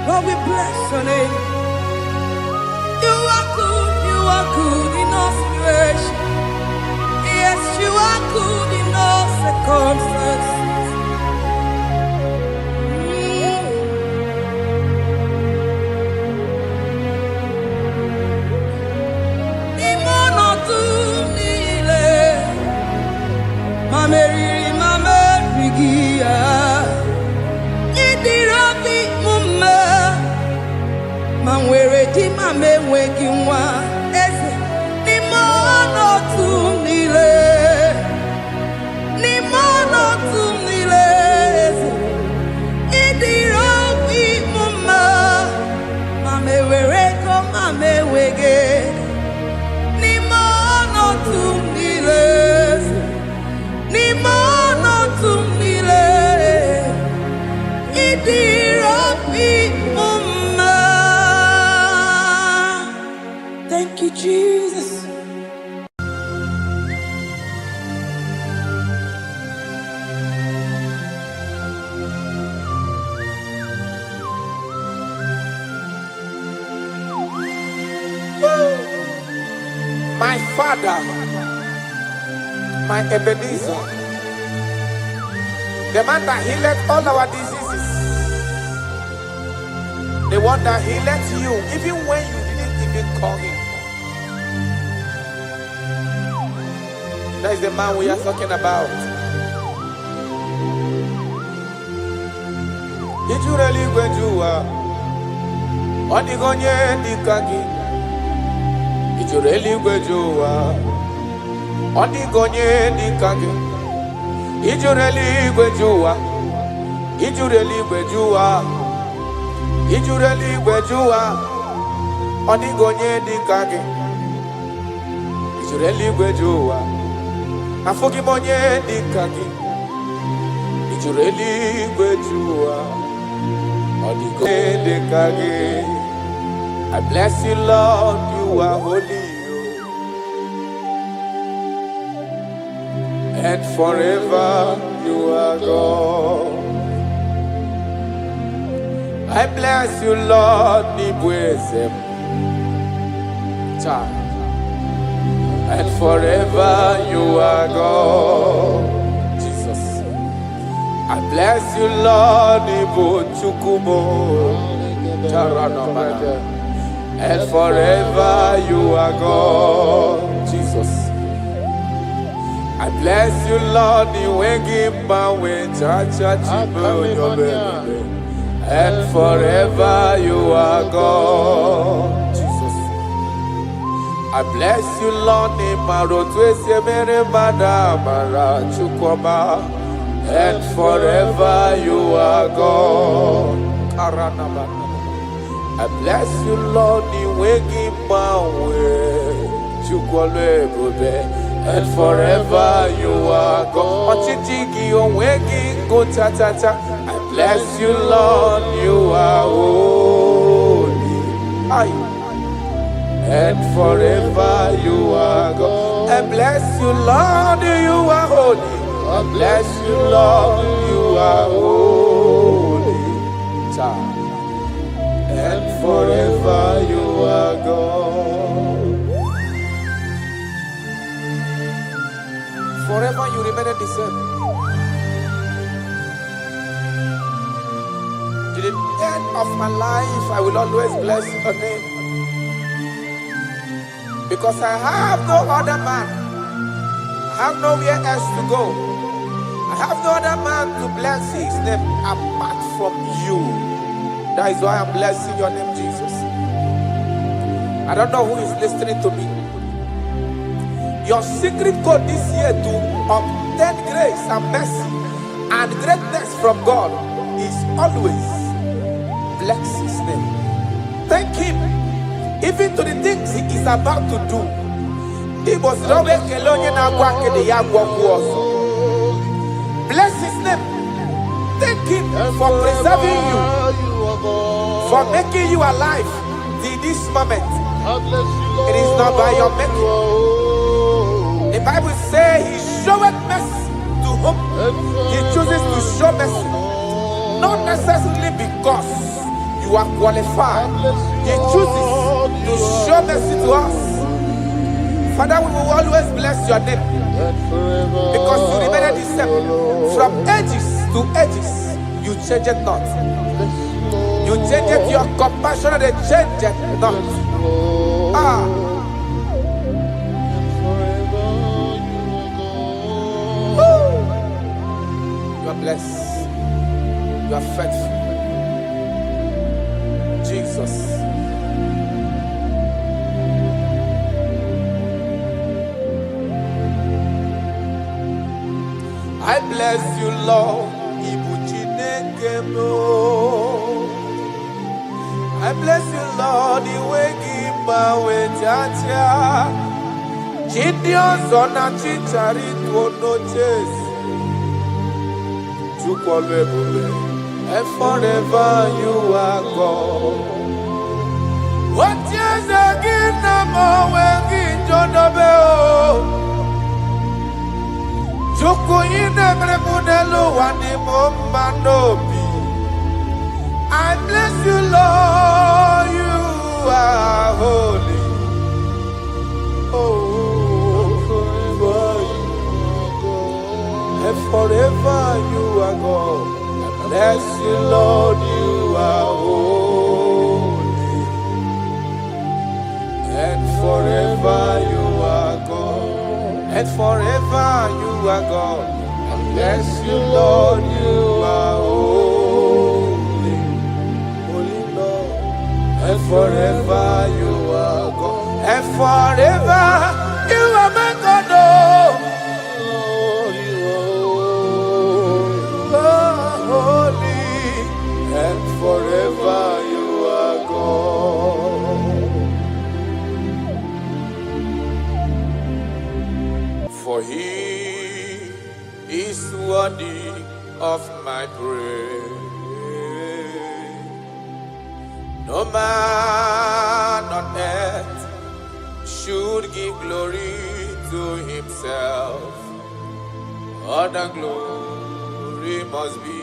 Lord, we bless your name. You are good in all situations. Yes, you are good in all circumstances. di mama enweghị nwa eze n'ime ọnọdụ niile n'ime ọnọdụ niile eze ịdịrị obi m mma mama ewere ego mama enweghị n'ime ọnọdụ niile eze n'ime ọnọdụ niile ịdịrị obi m mma. Thank you, Jesus. My Father, my Ebenezer, the man that healed all our diseases, the one that healed you even when you didn't even call him. That is the man we are talking about. Did you really go to Onigonye Dikagi? Did you really go to Onigonye Dikagi? Did you really go to Did you really go to Did you really go to Onigonye Dikagi? Did you really go to Afogimonye Dikagi? Did you really go to Onigonye Dikagi? I bless you, Lord, you are holy, and forever you are God. I bless you, Lord, and forever you are God. Jesus. I bless you, Lord, and forever you are God. Jesus. I bless you, Lord, and forever you are God. Jesus. I bless you, Lord, and forever you are God. I bless you, Lord, and forever you are God. I bless you, Lord, you are holy, and forever you are God. I bless you, Lord, you are holy. I bless you, Lord, you are holy, and forever you are God. Forever you remain the same. To the end of my life, I will always bless your name. Because I have no other man. I have nowhere else to go. I have no other man to bless his name apart from you. That is why I'm blessing your name, Jesus. I don't know who is listening to me. Your secret code this year to obtain grace and mercy and greatness from God is always bless his name. Thank him even to the things he is about to do. Bless his name. Thank him for preserving you, for making you alive till this moment. It is not by your making. The Bible says he showeth mercy to whom he chooses to show mercy. Not necessarily because you are qualified. He chooses to show mercy to us. Father, we will always bless your name because you remain the same. From ages to ages, you change it not. You change it, your compassion, they change it not. You are blessed. You are faithful. Jesus. I bless you, Lord. I bless you, Lord. The way give my way, Jaja. Gideon zona chichari to no chase. And forever you are God. What years again, I'm always John Obeo. Joko in every Munelo, one Manobi. I bless you, Lord, you are holy. Oh, forever you are God. And forever you are God. I bless you, Lord, you are holy. And forever you are God. And forever you are God. I bless you, Lord, you are holy. Holy Lord. And forever you are God. And forever you are my God. Oh, you are holy. And forever you are God. For he is worthy of my praise. No man on earth should give glory to himself. All the glory must be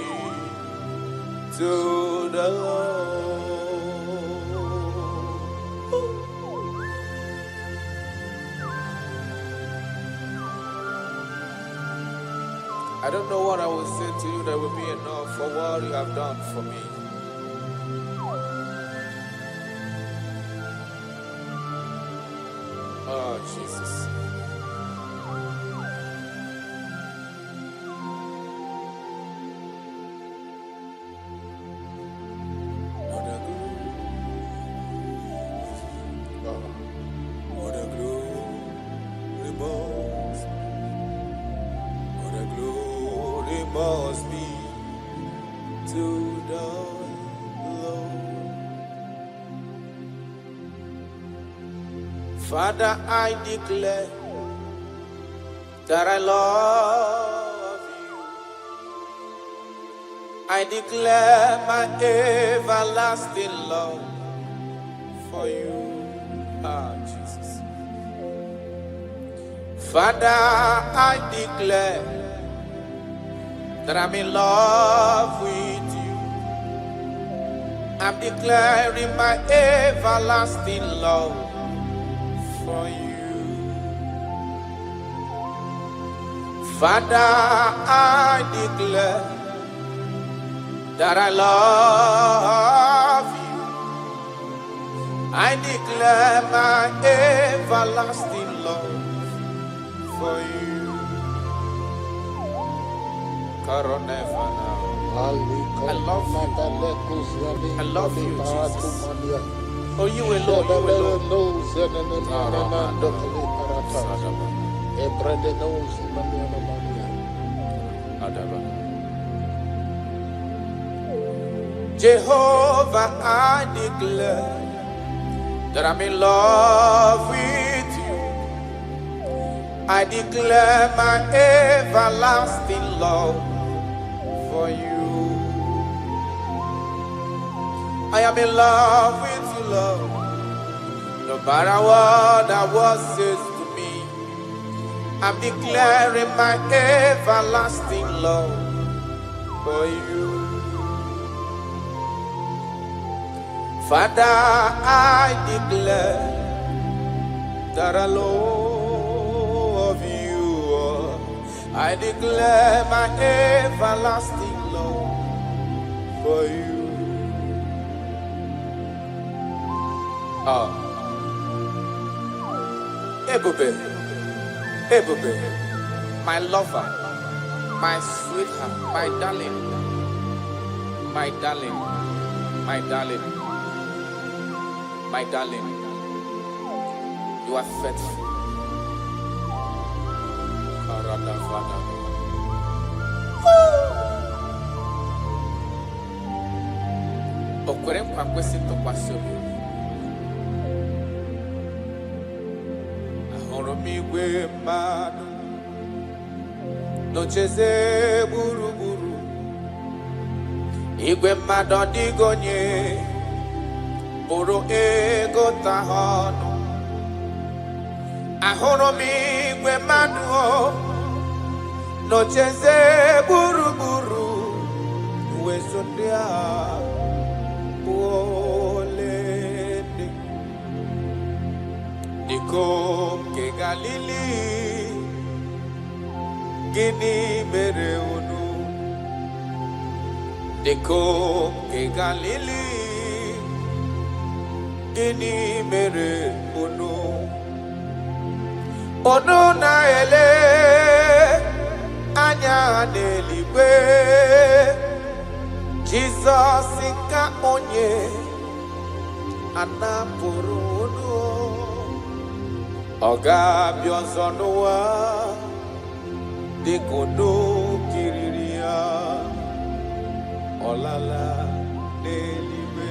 to the Lord. I don't know what I will say to you that will be enough for what you have done for me. Oh, Jesus. What a glory must, what a glory must be to the Lord. Father, I declare that I love you. I declare my everlasting love for you. Ah, Jesus. Father, I declare that I'm in love with you. I'm declaring my everlasting love for you. Father, I declare that I love you. I declare my everlasting love for you. I love you. I love you, Jesus. Oh, you alone, you alone. Jehovah, I declare that I'm in love with you. I declare my everlasting love for you. I am in love with you, Lord. No matter what the world says to me, I'm declaring my everlasting love for you. Father, I declare that I love you. I declare my everlasting love for you. Ebube, Ebube, my lover, my sweetheart, my darling, my darling, my darling, my darling, you are faithful. Okwere nkwa kwesị ntụkwasị obi. Ahụrụ m igwe mmadụ n'ocheze gburugburu. Igwe mmadụ ọ dịghị onye pụrụ ịgụta ha ọnụ. Ahụrụ m igwe mmadụ n'ocheze gburugburu. Uwezo ndị a bụ ole ndị dịka nke Galili. Gịnị mere unu dịka nke Galili? Gịnị mere unu? Unu na-ele anya n'eluigwe. Jizọs ka onye anapụrụ unu. Ọ ga-abịa ọzọ n'ụwa dịka unu kiriri ya. Ọ lala n'eluigwe.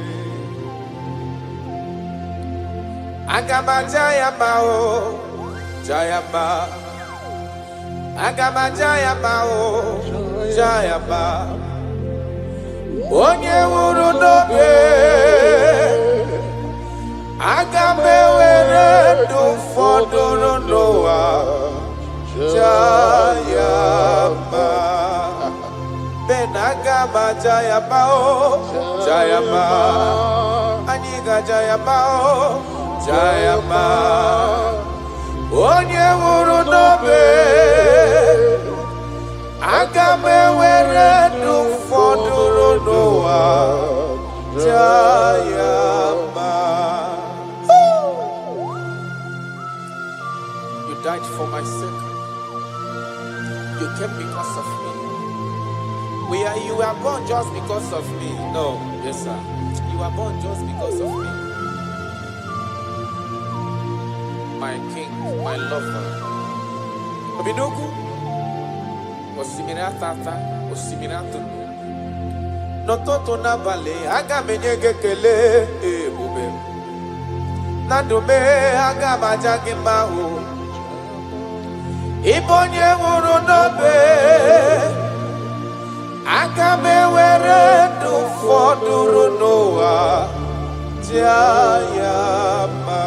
Aga m aja ya mma o, ja ya mma. Aga m aja ya mma o, ja ya mma. Onye nwụrụ n'obe, aga m ewere ndụ fọdụrụ n'ụwa, ja ya mma. Ben aga m aja ya mma o, ja ya mma. Anyị ga-aja ya mma o, ja ya mma. Onye nwụrụ n'obe, aga m ewere ndụ fọdụrụ n'ụwa, ja ya mma. You died for my sake. You came because of me. You were born just because of me. No, yes sir. You were born just because of me. My king, my lover. Obidogu. Osimiri atata, osimiri atunu. N'ụtụtụ n'abalị, aga m enye gị ekele ebube. Na ndụ m, aga m aja gị mma o. Ị bụ onye nwụrụ n'obe, aga m ewere ndụ fọdụrụ n'ụwa, ja ya mma.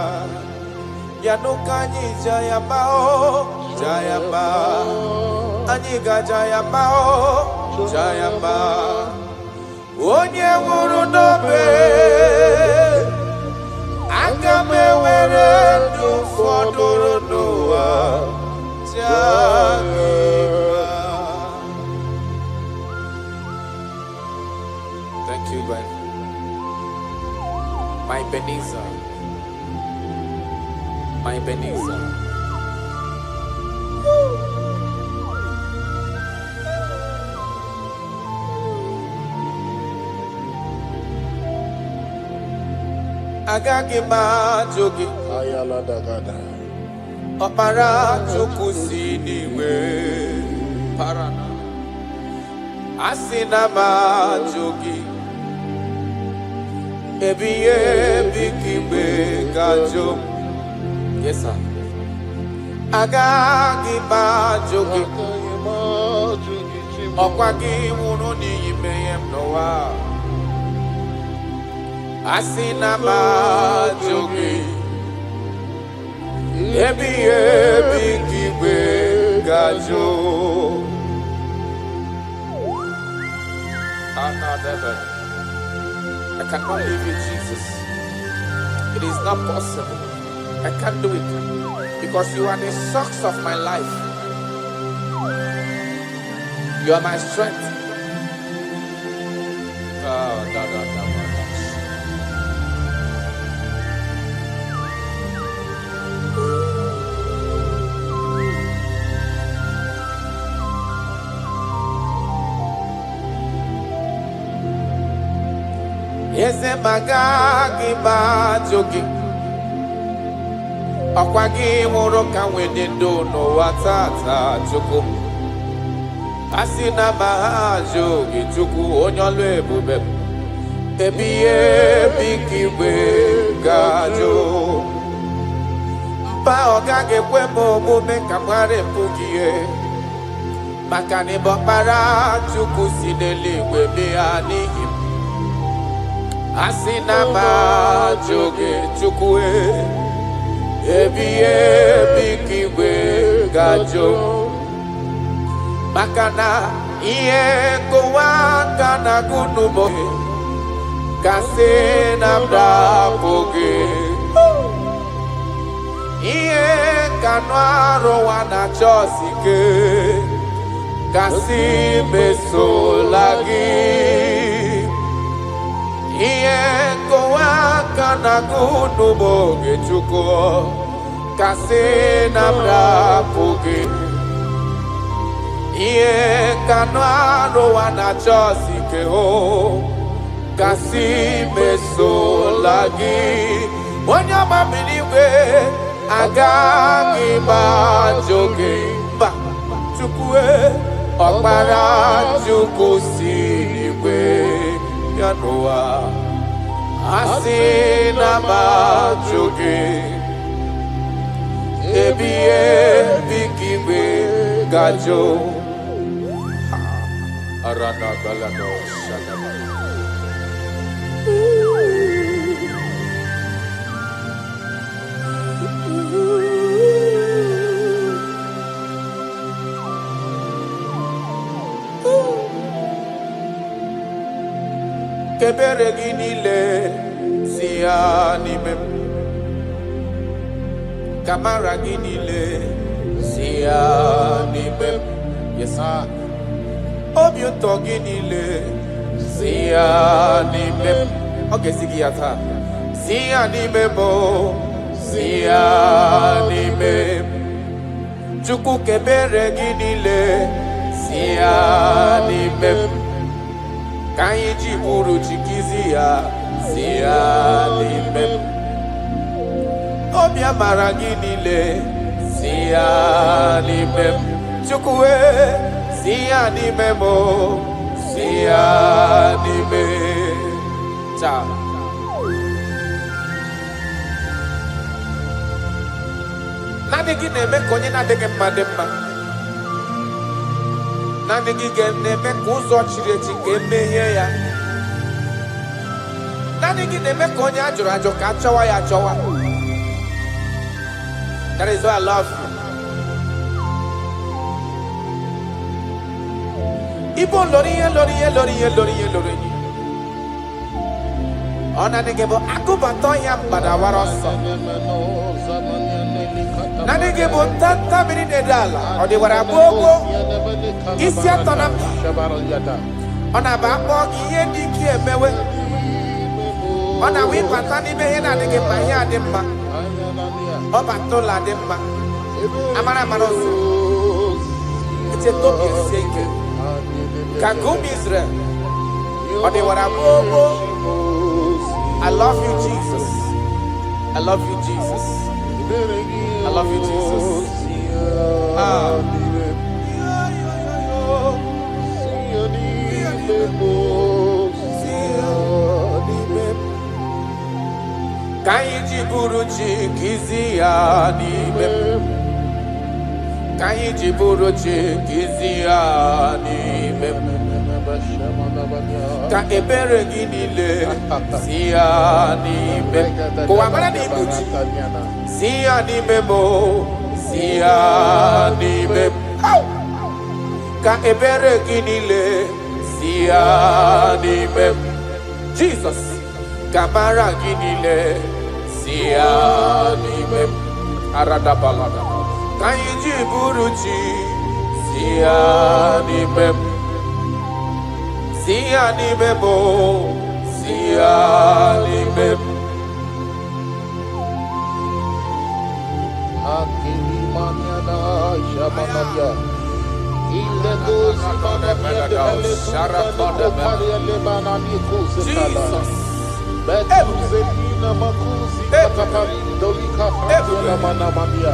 Ya n'ụka anyị ja ya mma o, ja ya mma. Anyị ga-aja ya mma o, ja ya mma. Onye nwụrụ n'obe, aga m ewere ndụ fọdụrụ n'ụwa, ja gị mma. Thank you, God. My Ebenezer. My Ebenezer. Agaghị m ajụ gị ọkpara Chukwu si n'igwe parana. Asị na m ajụ gị ebighị ebi ka igbe ga-ajụ m. Yes sir. Agaghị m ajụ gị ọkwa gị nwụrụ n'ihi mmehie m n'ụwa. Asị na m ajụ gị ebighị ebi ka igwe ga-ajụ. I cannot leave you, Jesus. It is not possible. I can't do it because you are the source of my life. You are my strength. Eze magagi bajogi ọkwa gị nwụrụ ka nwede ndo n'ụwa tata Chukwu. Asina mahajo gichuku onyolo ebube ebiye bikiwe gajo mpa ogage kwemo mume kamware pugie makani bokpara chuku sineliwe bianihi asina mahajo gichuku ebiye bikiwe gajo makana iye kowakana kunubo kasena mdapoge iye kanwaro wana chosike kasime solagi iye kowakana kunubo gechuko kasena mdapoge Iye kanwaro wana chosike ho kasime solagi wanyama miliwe agagi bajoge ba chukwe okpara chuku siniwe yanoa asina bajoge ebiye bikiwe gajo Arana balado shadaba. Kebere ginile siani mem kamara ginile siani mem yes sir. Obio toginile siani mem okay sigiata siani memo siani mem chuku kebere ginile siani mem kaiji buru chikizia siani mem obia maraginile siani mem chuku siani memo siani me cha nani gi neme konye na dege mademma nani gi neme kuzo chireti kemeye ya nani gi neme konye ajo ka chowa ya chowa. That is why I love you. Ibo loriye. Ona negebo akubato ya mbadawaroso. Na negebo tata bini nedala. Odi warabogo. Isi atona. Ona bako kiye diki emewe. Ona wipata ni mehe na negeba ya demma. Oba tola demma. Amara maroso. It's a topi eseke. Kagum Israel. I love you, Jesus. I love you, Jesus. I love you, Jesus. Kaiji buruchi kiziani mem. Kaiji buruchi kiziani mem. Ka ebere ginile siani mem. Ko amara ni buchi siani memo siani mem. Ka ebere ginile siani mem. Jesus kamara ginile siani mem. Arada balada kaiji buruchi siani mem. Siani memo, siani mem. Akili maniana shamanaya. Ile gozi manaya de lebanani kusekala. Betuzelina makuzi katapari dolika fatiana manamania.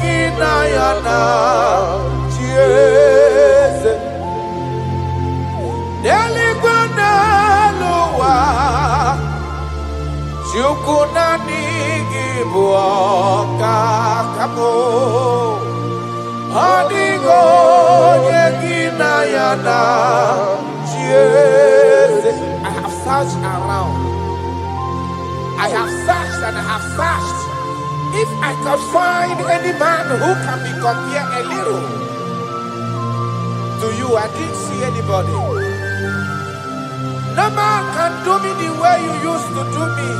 ginayana chieze deligwana luwa chukuna nigibuoka kamo adigo ginayana chieze. I have searched around. I have searched and I have searched. If I can find any man who can be compared a little to you, I didn't see anybody. No man can do me the way you used to do me.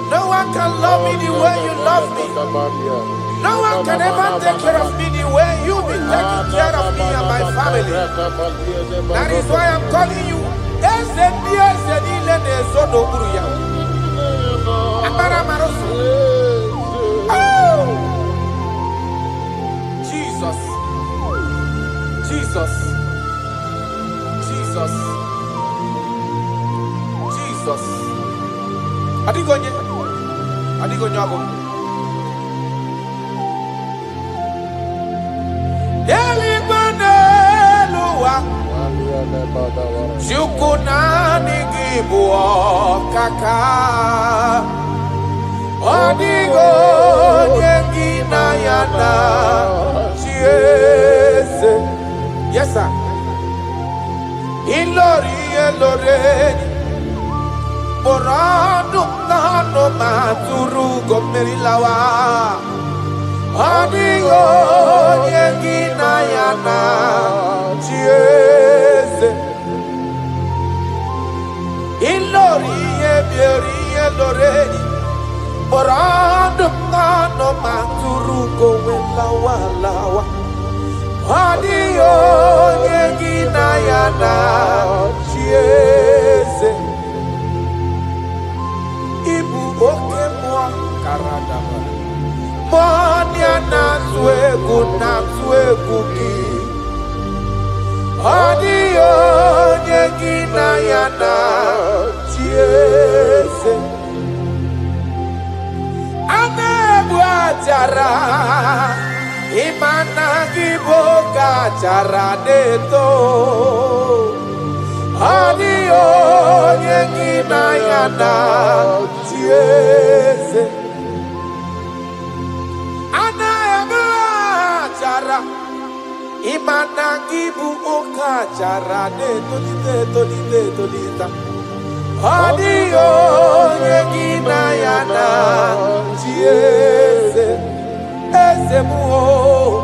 No one can love me the way you love me. No one can ever take care of me the way you've been taking care of me and my family. That is why I'm calling you. Jesus, Jesus, Jesus, Jesus. Adigonye, adigonye abo. Elibaneluwa, Shukunani gibuokaka. Odigo yengina yana chieze. Yes, sir. Ilori eloreni. Borado nano maturu gomerilawa. Odigo yengina yana chieze. Ilori eloreni. Borado nano maturu gomerilawa. Adio yengina yana chieze. Ibu oke mwa karadaba. Monia na tuegu ki. Adio yengina yana chieze. Anebu ajara. Imana giboga charaneto. Adio yengina yana chieze. Anaeba chara. Imana giboga charaneto tolita. Adio yengina yana chieze. Eze muo,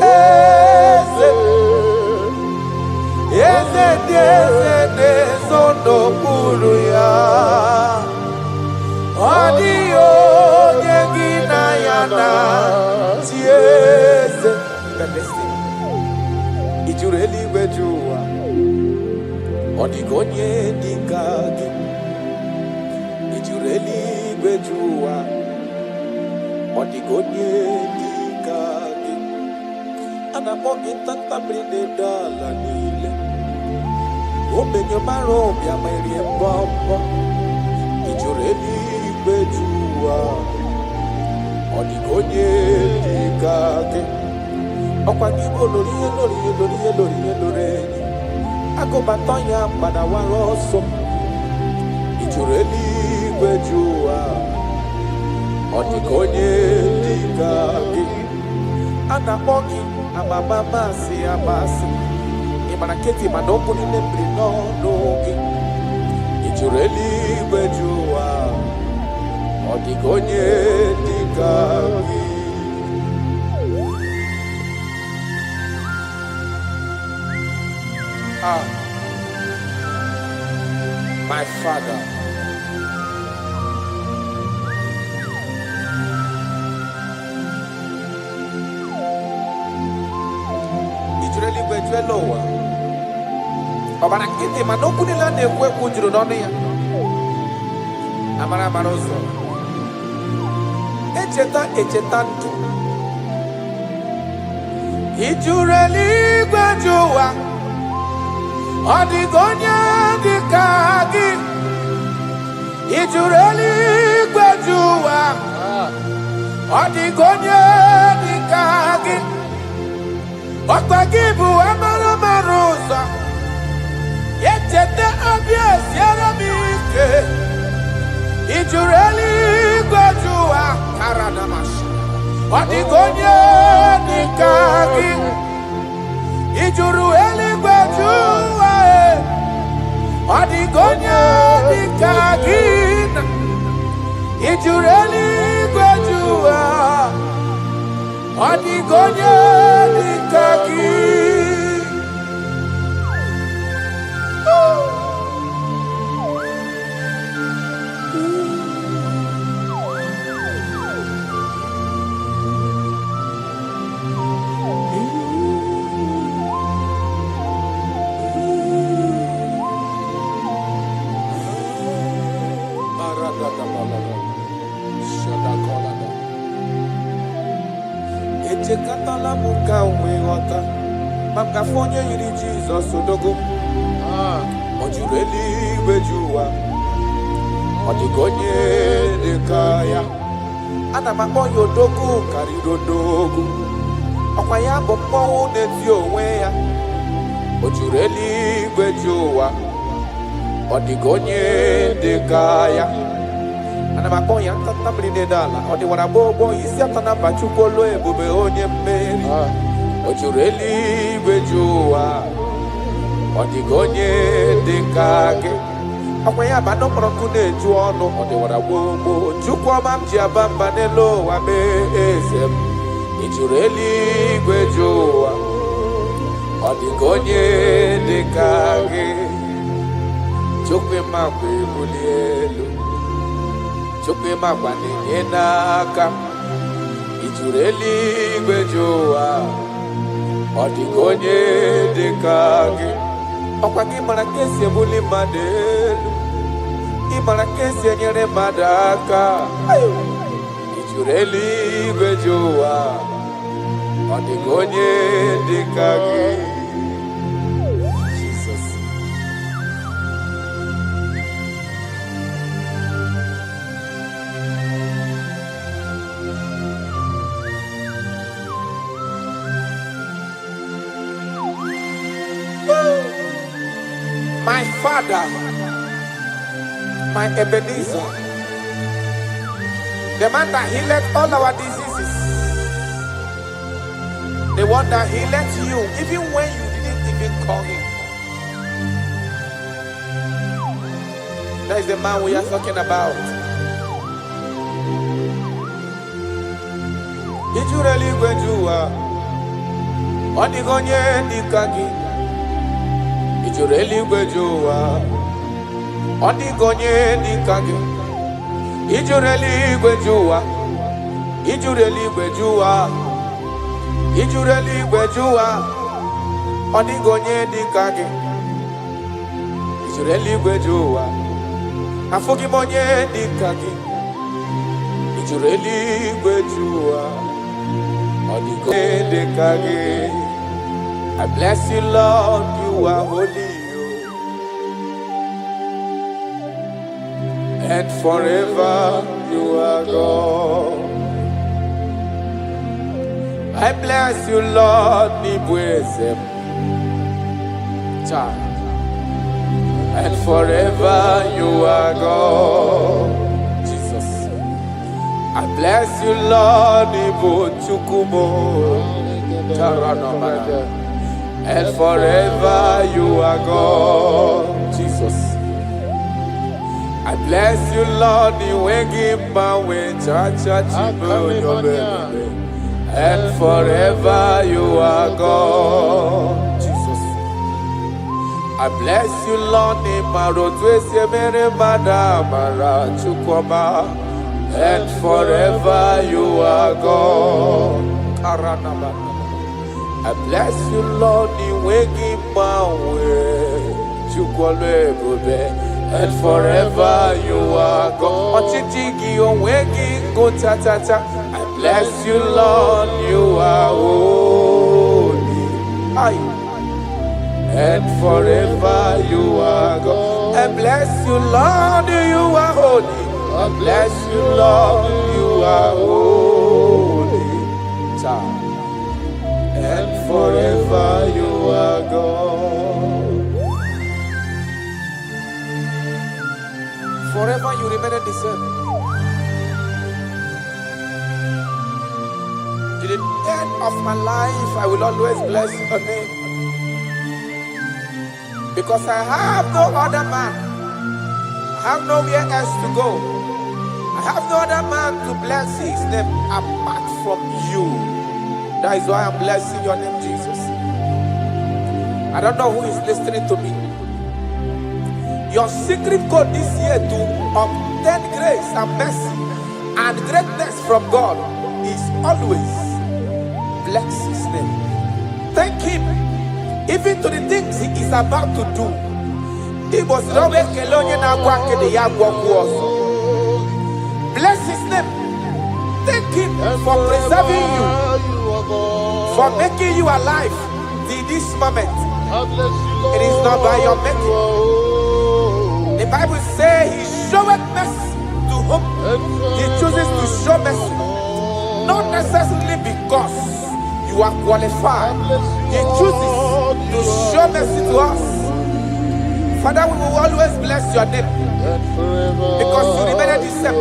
eze nezono buru ya. Adio yengina yana chieze. Ijureli wejua, odigonye dikagi. Ijureli wejua. Odigonye dikagi. Anamogi tanta brinde dala nile. Omenyo marobi amairi mbombo. Ijureli bejua. Odigonye dikagi. Okwagibo loriye. Agobatonya padawaroso. Ijureli bejua. Odigonye dikagi. Anamogi amamamasi amasi. Imanaketi manopu ni nembrino nogi. Ijureli bejua. Odigonye dikagi. My Father, Ijureli bejuelowa. Obana kiti manoku ni la nekwe kunjuru nonu ya. Amara marozo. Echeta ntu. Ijureli bejuwa. Odigonye dikagi. Ijureli bejuwa. Odigonye Ọkpagibu amara maruza. Yechete abia siara mike. Ijureli gwajua karadamashi. Odigonye nikagi. Ijurueli gwajua. Odigonye nikagi. Ijureli gwajua. Odigonye nikagi. Echekatala muka onwe ghọta maka onye yiri Jizọs odogo o juru eluigwe ju ụwa ọ dịka onye dịka ya ana m akpọ ya odogo karịrị odogo ọkwa ya bụ mmọnwụ na-eti onwe ya o juru eluigwe ju ụwa ọ dịka onye dịka ya ana m akpọ ya ntanta mmiri na-ede ala ọ dịwara gbogbo isi atọ na mba Chukwu olu ebube onye mmeri o juru eluigwe ju ụwa ọ dịka onye dịka gị ọkwa ya bụ anụ mkpọrọ nkụ na-eju ọnụ ọ dịwara gbogbo Chukwu ọma m ji aba mba n'elu ụwa mee eze m i juru eluigwe ju ụwa ọ dịka onye dịka gị Chukwu ma kwa ebuli elu Chukwu ma kwa na-enye n'aka i juru eluigwe ju ụwa ọ dịka onye dịka gị ọkwa gị mara ka esi ebuli mmadụ elu ị mara ka esi enyere mmadụ aka i juru eluigwe ju ụwa ọ dịka onye dịka gị Jesus. My Father, my Ebenezer, the man that healed all our diseases, the one that healed you even when you didn't even call him. That is the man we are talking about. Ijureli gwejuwa, odigonye nikagi. Ijuru eluigwe ju ụwa ọ dịka onye dịka gị ijuru eluigwe ju ụwa ijuru eluigwe ju ụwa ijuru eluigwe ju ụwa ọ dịka onye dịka gị ijuru eluigwe ju ụwa afụghị m onye dịka gị ijuru eluigwe ju ụwa ọ dịka onye dịka gị I bless you, Lord, you are holy, and forever you are God. I bless you, Lord, and forever you are God. Jesus. I bless you, Lord, and forever you are God, Jesus. I bless you, Lord, and forever you are God, Jesus. I bless you, Lord, and forever you are God. I bless you, Lord, and forever you are God. I bless you, Lord, you are holy. And forever you are God. I bless you, Lord, you are holy. I bless you, Lord, you are holy. And forever forever you remain the same. To the end of my life, I will always bless your name. Because I have no other man. I have nowhere else to go. I have no other man to bless his name apart from you. That is why I'm blessing your name, Jesus. I don't know who is listening to me. Your secret code this year to obtain grace and mercy and greatness from God is always bless his name. Thank him even to the things he is about to do. Igbo si na ekele onye na-agwa akịdị ya gwọgwụ ọzọ. Bless his name. Thank him for preserving you, for making you alive till this moment. It is not by your making. The Bible says he showeth mercy to whom he chooses to show mercy. Not necessarily because you are qualified. He chooses to show mercy to us. Father, we will always bless your name because you remain the same.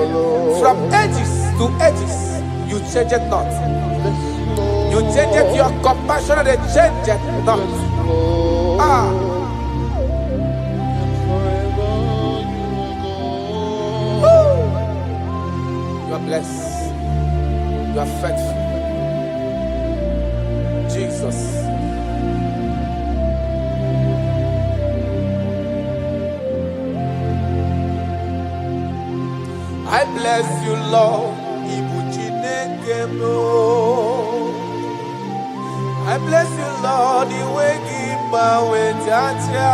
From ages to ages, you change it not. You change it, your compassion, and change it not. You are blessed. You are faithful. Jesus. I bless you, Lord. I bless you, Lord. You wake my way, Jaja.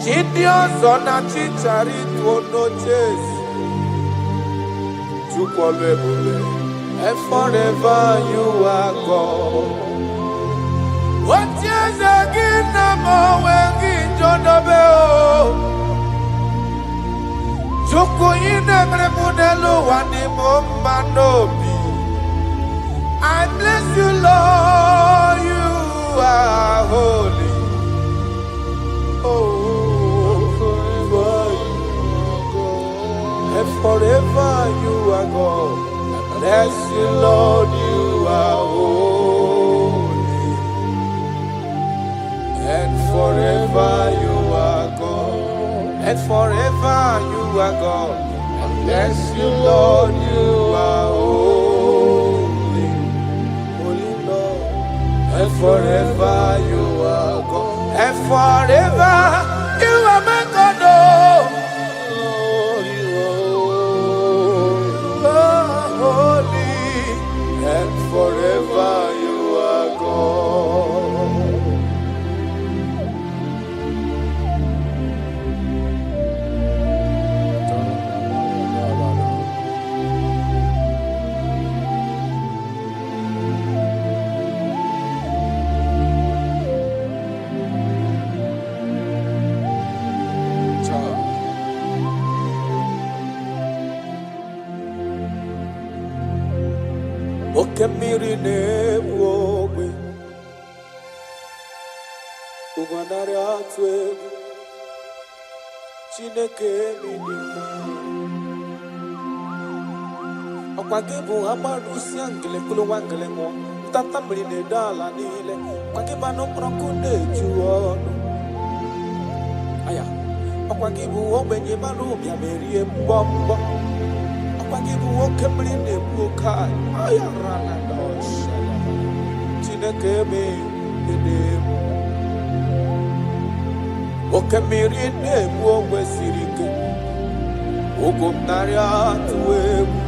Gideon's on a chichari to no chase. And forever you are God. What years again, I'm always John Abel. Joko ine mremunelo wani momanobi. I bless you, Lord, you are holy. Oh, forever you are God. And forever you are God. I bless you, Lord, you are holy. And forever you are God. And forever you are God. And bless you, Lord, you are holy, holy Lord. And forever you are God. And forever you are my God. Oh, you are holy. And forever you are God. Okemiri na-ebu ogbe ụgwanarị atụ egwu Chineke eminima ọkwa gị bụ agbarụ usi ngele kulu nwangele nwụọ ntata mmiri na-edo ala niile ọkwa gị bụ anụ mkpọrọkụ na-eju ọnụ aya ọkwa gị bụ ogbenye mara ụbịa merie mbọmbọ ọkwa gị bụ nwoke mmiri na-ebu oke aya rana n'ọshala Chineke eminima oke mmiri na-ebu ogbe siri ike ogo m narị atụ egwu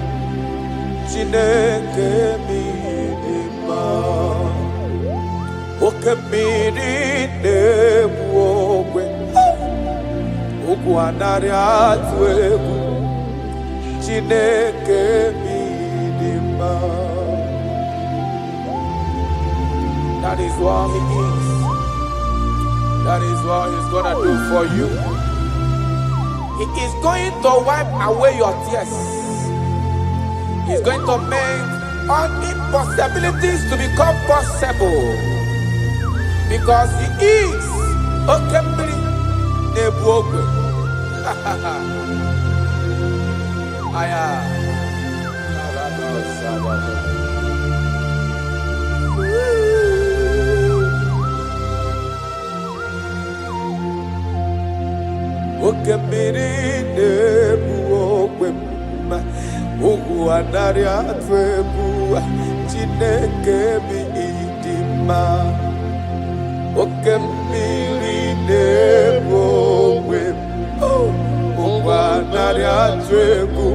Chineke eminima oke mmiri na-ebu ogbe ogo narị atụ egwu Chineke eminima. That is what he is. That is what he's gonna do for you. He is going to wipe away your tears. He's going to make all impossibilities to become possible. Because he is Okembri Nebuogwe. Aya. Oke mmiri na-ebu ogwe mma, ugwu anaghị atụ egwu, Chineke bụ ịdị mma. Oke mmiri na-ebu ogwe mma, ugwu anaghị atụ egwu,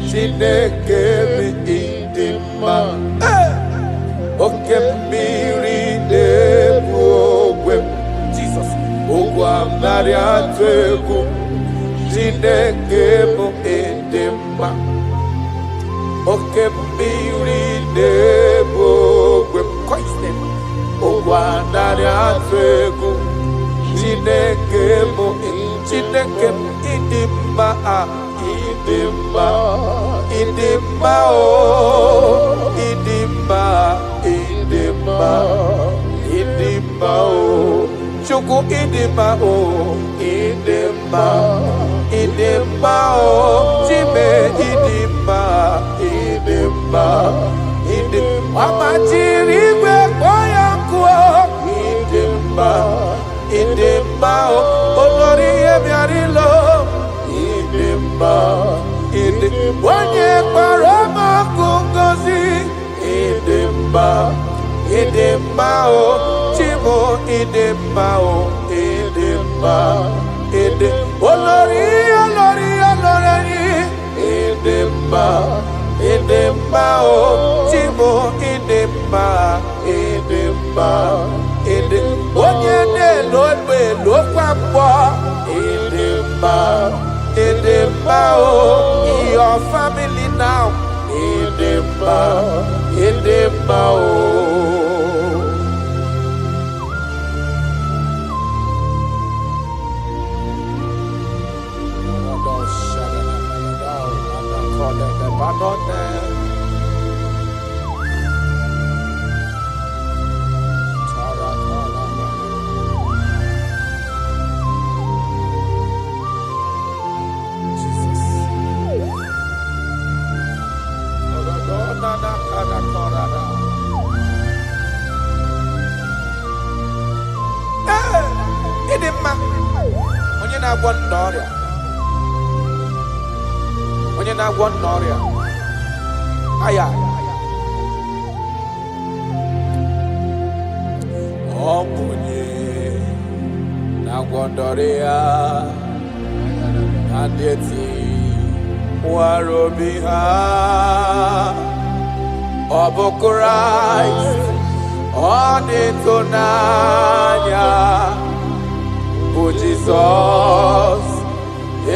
Chineke bụ ịdị mma. Oke mmiri na-ebu ogwe mma, Jesus. Ugwu anaghị atụ egwu, Chineke bụ ịdị mma. Oke mmiri na-ebu ogwe m, ugwu anaghị atụ egwu, Chineke bụ Chineke bụ ịdị mma, ịdị mma, ịdị mma, oh, ịdị mma, ịdị mma, ịdị mma, oh. Chukwu ịdị mma, oh, ịdị mma, ịdị mma, oh, Chime ịdị mma, ịdị mma, ịdị mma. Ọma jiri igwe kpọọ ya nkụ, ịdị mma, ịdị mma, oh, olori ihe bịara ilo, ịdị mma, ịdị onye kpọrọ m ọkụ ngozi, ịdị mma, ịdị mma, oh, Chimo ịdị mma, oh, ịdị mma, ịdị olori olori olori, ịdị mma, ịdị mma, oh, Chimo ịdị mma, ịdị mma, ịdị onye na-elo egbe lokwa mkpọ, ịdị mma, ịdị mma, oh, your family now, ịdị mma, ịdị mma, oh. Ịdị mma, onye na-agwọ nna ọrịa, onye na-agwọ nna ọrịa, aya, ọ bụ onye na-agwọ nna ọrịa, na ndị eti nwara obi ha, ọ bụ Kraịst, ọ dị ịtụnanya, bụ Jizọs,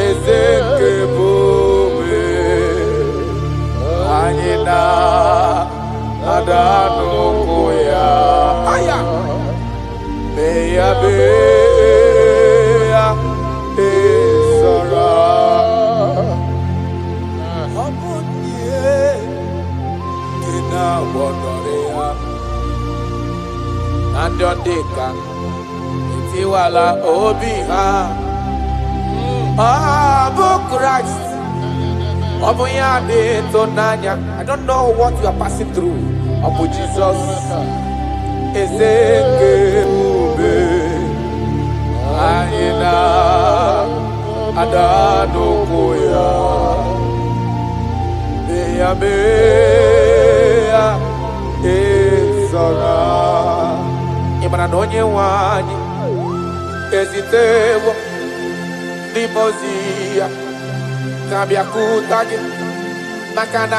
eze nke ebube, anyị na-ada n'ụkwụ ya, mee ya bee ya ezora. Ọ bụ onye dị na-agwọdọrọ ya, na ndị ọ dị ka etiwala obi ha, ọ bụ Kraịst, ọ bụ ya dị ịtụnanya. I don't know what you are passing through. Ọ bụ Jizọs, eze nke ebube, anyị na-ada n'ụkwụ ya, mee ya ezora. Ị mara na onye nwe anyị ezitewo n'ime ozi ya ka bịakwuta gị, maka na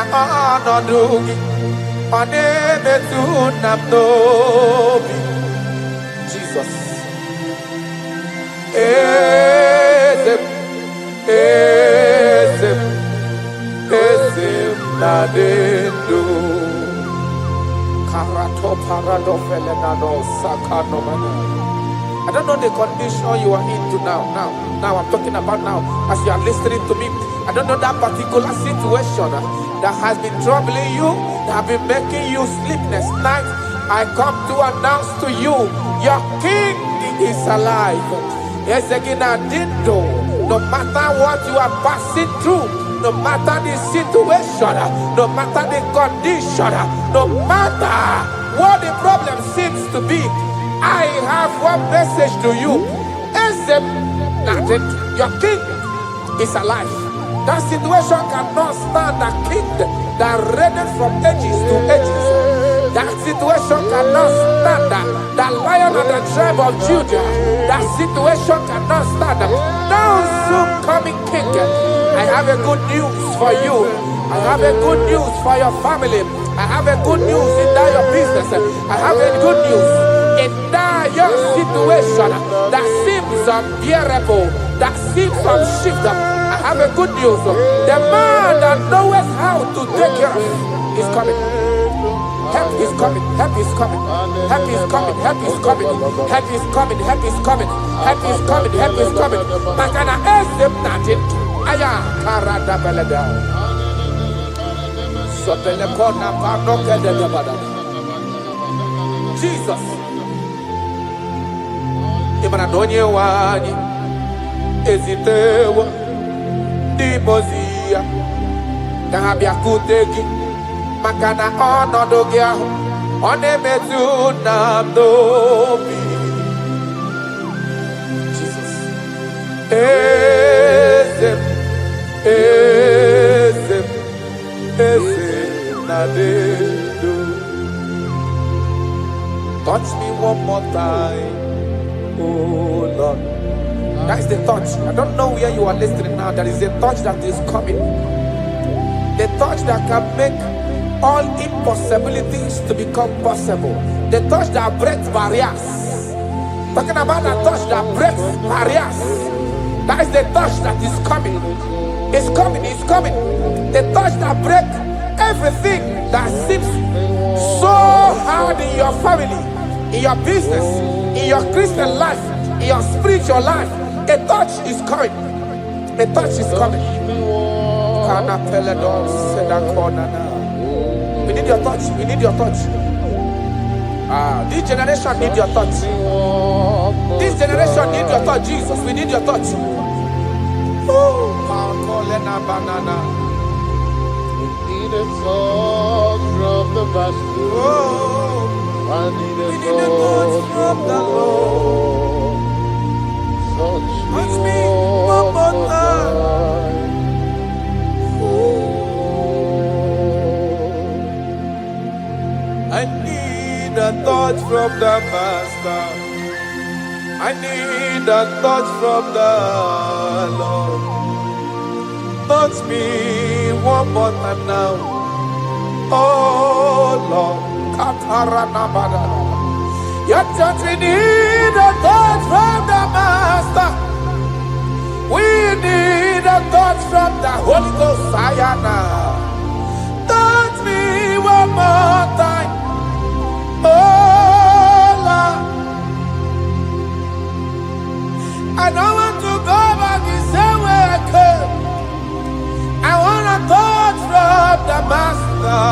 ọnọdụ gị ọ na-emetụ nna m n'obi. Jizọs, eze m, eze m, eze m na-adị ndụ. Karato parado felenado sakano mana. I don't know the condition you are into now. Now I'm talking about now. As you are listening to me, I don't know that particular situation that has been troubling you, that have been making you sleepless nights. I come to announce to you, your King is alive. Yes, again, I did know. No matter what you are passing through, no matter the situation, no matter the condition, no matter what the problem seems to be, I have one message to you. Your king is alive. That situation cannot stand the king that reigned from ages to ages. That situation cannot stand the lion of the tribe of Judah. That situation cannot stand. Now soon coming king, I have a good news for you. I have a good news for your family. I have a good news in that your business. I have a good news in that your situation that seems unbearable, that seems unshift. I have a good news. The man that knows how to take care of is coming. Help is coming. Help is coming. Help is coming. Help is coming. Help is coming. Help is coming. Help is coming. Help is coming. Makana esem natin. Aya karada belada. Sotele kona panoke de bada. Jesus. Imana donye wani ezitewa di mozia kabia kutegi makana onodo gị ahụ ọ na-emetụ na n'obi. Jesus. Eze na dedo. Touch me one more time, oh Lord. That is the touch. I don't know where you are listening now. There is a touch that is coming. The touch that can make all impossibilities to become possible. The touch that breaks barriers. Talking about the touch that breaks barriers. That is the touch that is coming. It's coming, it's coming. The touch that breaks everything that seems so hard in your family, in your business, in your Christian life, in your spiritual life. A touch is coming. A touch is coming. We need your touch. We need your touch. This generation needs your touch. This generation needs your touch, Jesus. We need your touch. Banana. We need a touch from the master. I need a touch from the Lord. Touch me one more time. I need a touch from the Master. I need a touch from the Lord. Touch me one more time now. Oh Lord. Your touch, we need a touch from the Master. We need a touch from the Holy Ghost. Sayana. Touch me one more time. Oh Lord. I don't want to go back the same way I came. I want a touch from the Master.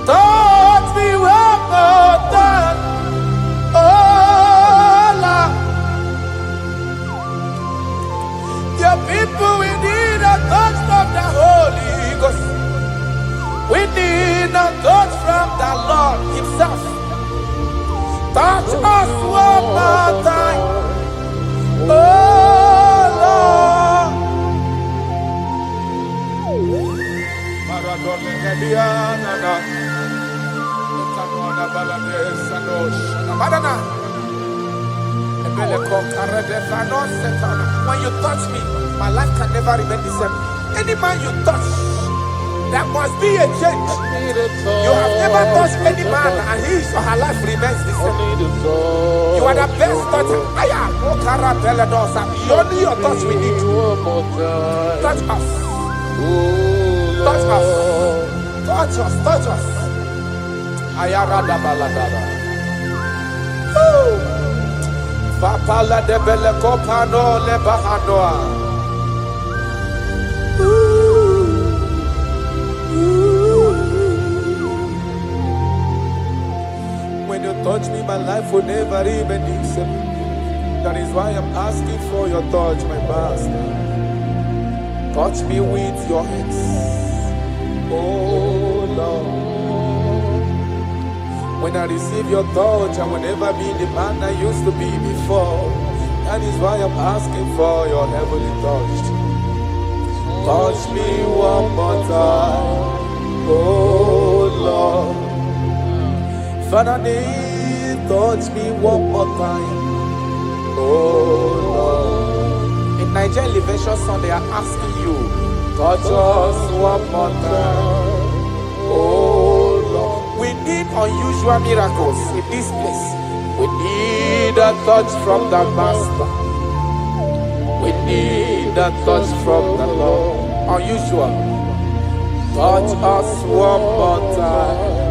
Touch me one more time. Oh Lord. Your people, we need a touch from the Holy Ghost. We need a touch from the Lord Himself. Touch us one more time. Oh Lord. When you touch me, my life can never remain the same. Any man you touch, there must be a change. You have never touched any man and his or her life remains the same. You are the best toucher. Only your touch we need. Touch us. Touch us. Touch us. Touch us. Ayarada baladada. Papala de bele kopano le bahanoa. When you touch me, my life will never even be the same. That is why I'm asking for your touch, my Master. Touch me with your hands. Oh Lord. When I receive your touch, I will never be the man I used to be before. That is why I'm asking for your heavenly touch. Touch me one more time. Oh Lord. Father, touch me one more time. Oh Lord. In Nigerian Elevation song, they are asking you, touch us one more time. Oh Lord. We need unusual miracles in this place. We need a touch from the Master. We need a touch from the Lord. Unusual. Touch us one more time.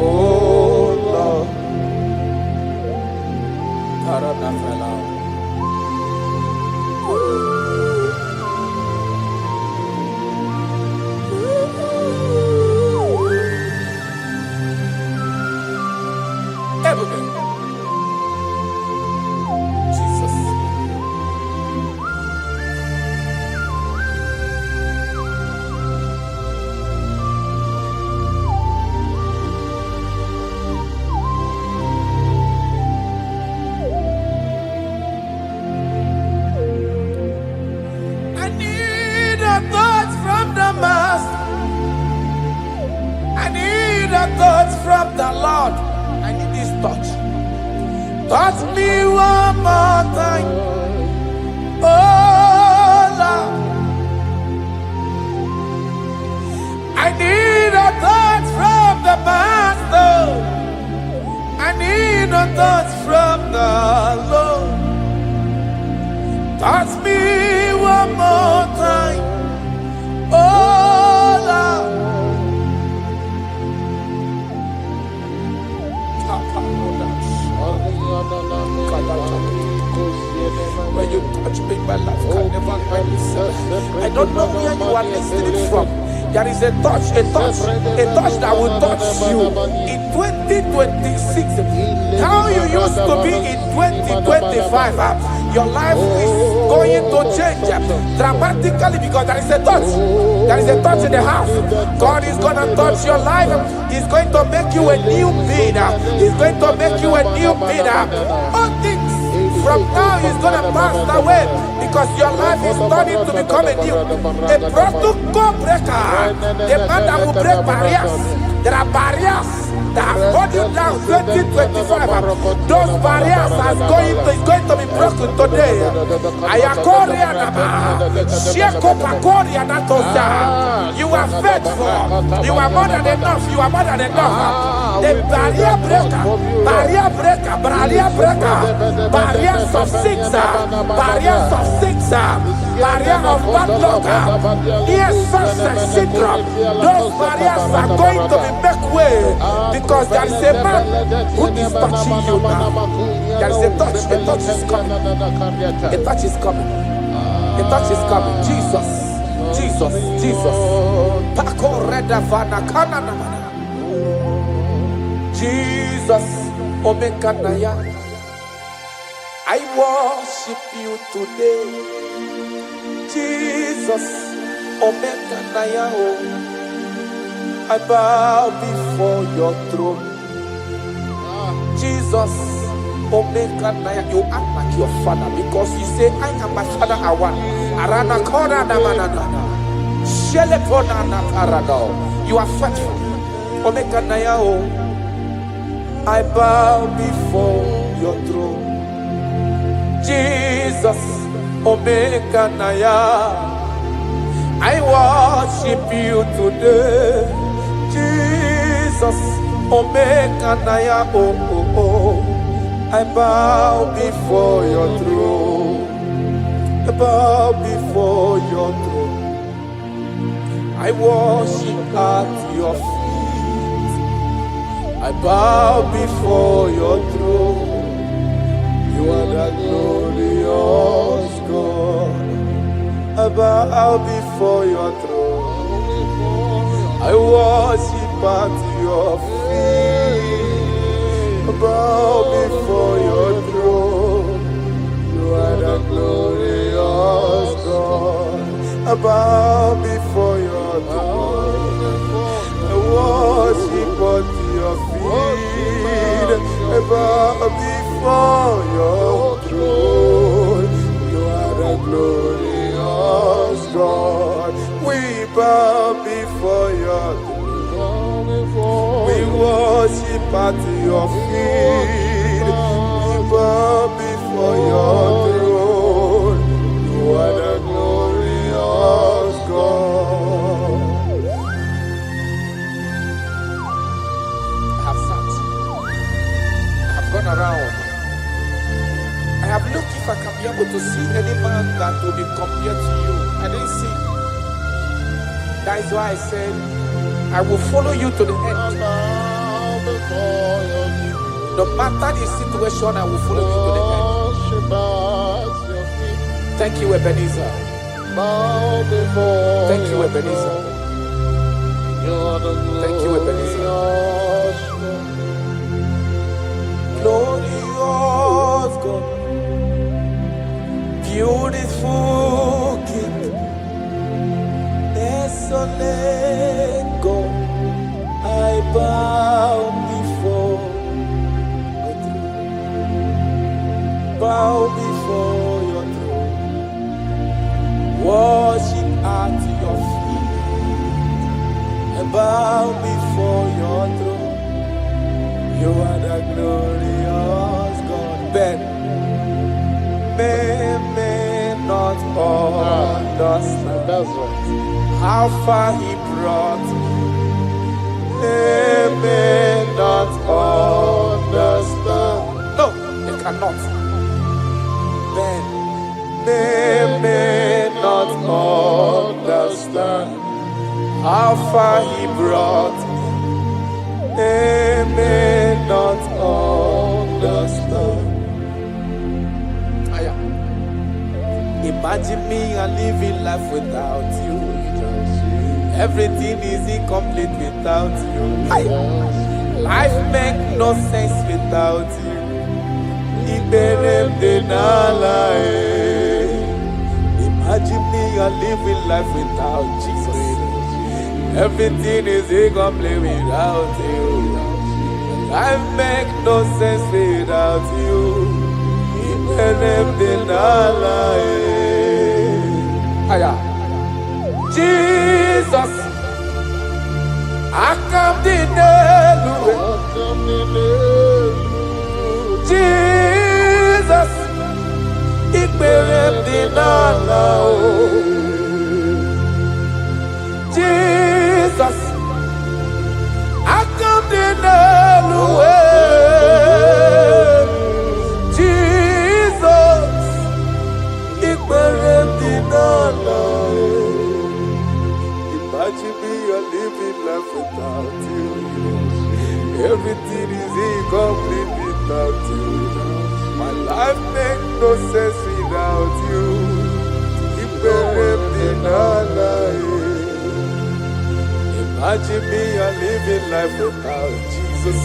Oh Lord. From the Lord, I need this touch. Touch me one more time. Oh Lord, I need a touch from the Master. I need a touch from the Lord. Touch me one more time. Oh Lord. When you touch me, my life can never find itself. I don't know where you are listening from. There is a touch that will touch you in 2026. How you used to be in 2025. Your life is going to change dramatically because there is a touch. There is a touch in the house. God is going to touch your life. He's going to make you a new being. He's going to make you a new being. All things from now is going to pass away because your life is turning to become a new. A protocol breaker. The man that will break barriers. There are barriers that have held you down 2025. Those barriers is going to be broken today. You are faithful. You are more than enough. You are more than enough. The barrier breaker, barriers of six, barrier of bad luck, near success syndrome. Those barriers are going to be make way because there is a man who is touching you now. There is a touch. A touch is coming. A touch is coming. A touch is coming. Jesus. Pako reda vana kana namana. Jesus, Omekanaya. I worship you today. Jesus, Omekanaya. I bow before your throne. Jesus, Omekanaya. You act like your father because you say, I am my father, I want. Arana kora na manana. Shelepona na parado. You are faithful. Omekanaya. I bow before your throne. Jesus, Omekanaya. I worship you today. Jesus, Omekanaya. I bow before your throne. I bow before your throne. I worship at your feet. I bow before your throne. You are the glorious God. I bow before your throne. I worship at your feet. I bow before your throne. You are the glorious God. I bow before your throne. I worship at your feet. I bow before your throne. You are the glorious God. We bow before your throne. We worship at your feet. We bow before your throne. You are the glorious God. I have sat. I have gone around. I have looked if I can be able to see any man that will be compared to you. I didn't see. That is why I said, I will follow you to the end. No matter the situation, I will follow you to the end. Thank you, Ebenezer. Thank you, Ebenezer. Thank you, Ebenezer. Glorious God, beautiful King, desolate God, I bow before your throne. Bow before your throne. Worship at your feet. I bow before your throne. You are the glorious God. Ben, may not understand. That's right. How far he brought me. They may not understand. No, they cannot. Then they may not understand how far he brought me. They may not understand. Imagine me and living life without you. Everything is incomplete without you. Life makes no sense without you. Imagine me and living life without Jesus. Everything is incomplete without you. Life makes no sense without you. Jesus, I come to Jesus, it Jesus, I come to Imagine me a living life without you. Everything is incomplete without you. My life makes no sense without you. Imagine me a living life without Jesus.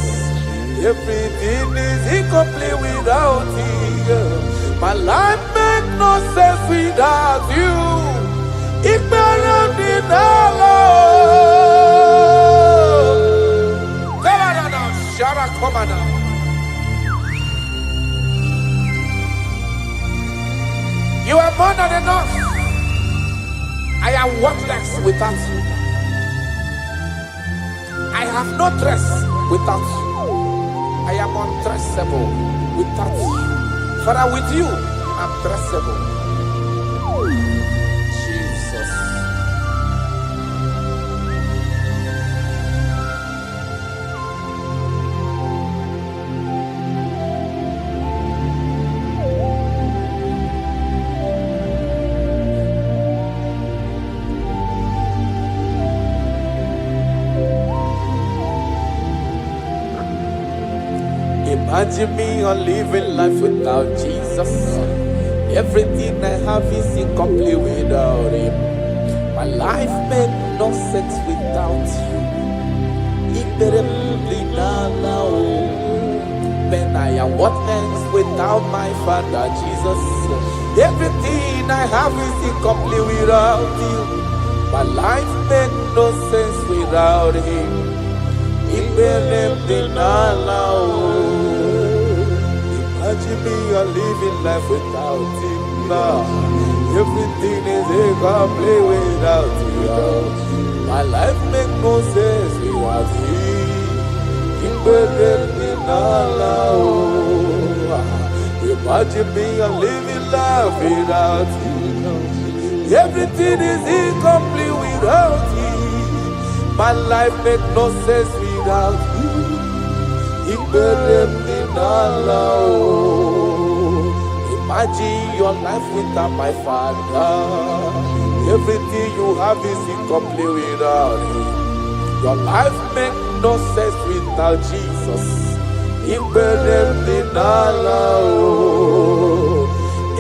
Everything is incomplete without you. My life makes no sense without you. You are more than enough. I am worthless without you. I have no dress without you. I am undressable without you. Father, with you, I'm dressable. Jesus. Imagine me on living life without Jesus. Everything I have is incomplete without Him. My life makes no sense without you. When I am worthless without my Father Jesus. Everything I have is incomplete without you. My life makes no sense without him. Imagine me a living life without him now. Everything is incomplete without you. My life makes no sense without him. Imagine me a living life without you. Everything is incomplete without you. My life makes no sense without you. Imagine your life without my Father. Everything you have is incomplete without him. Your life makes no sense without Jesus.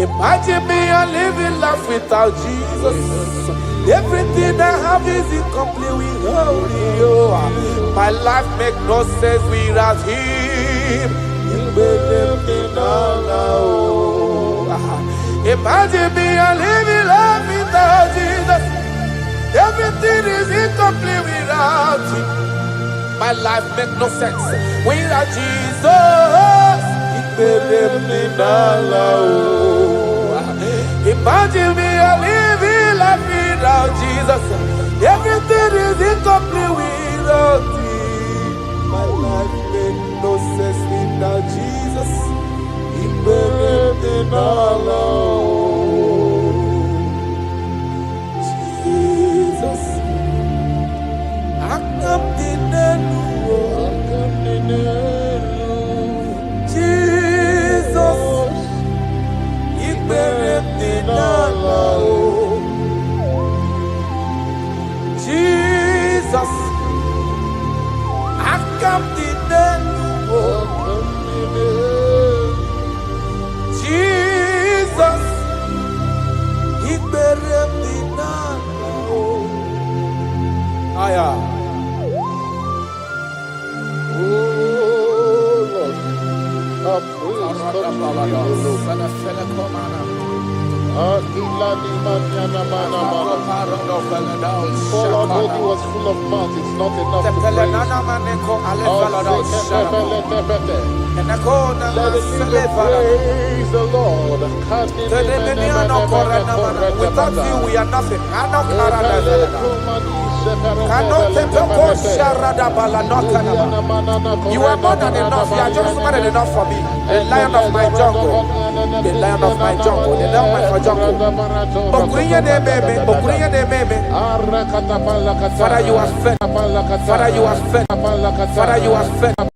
Imagine me a living life without Jesus. Everything I have is incomplete without you. My life makes no sense without him. Imagine me a living life without Jesus. Everything is incomplete without him. My life makes no sense without Jesus. Imagine me a living life without Jesus. Everything is incomplete without him. My life makes no sense without Jesus. Jesus, I come to Jesus, Jesus, I come to Jesus, Aya. For although he was full of mouth, it's not enough to praise. Let the children praise the Lord. Without you, we are nothing. You are more than enough. You are just more than enough for me. The lion of my jungle. The lion of my jungle. The lion of my jungle. Father, you are fed. Father, you are fed. Father, you are fed.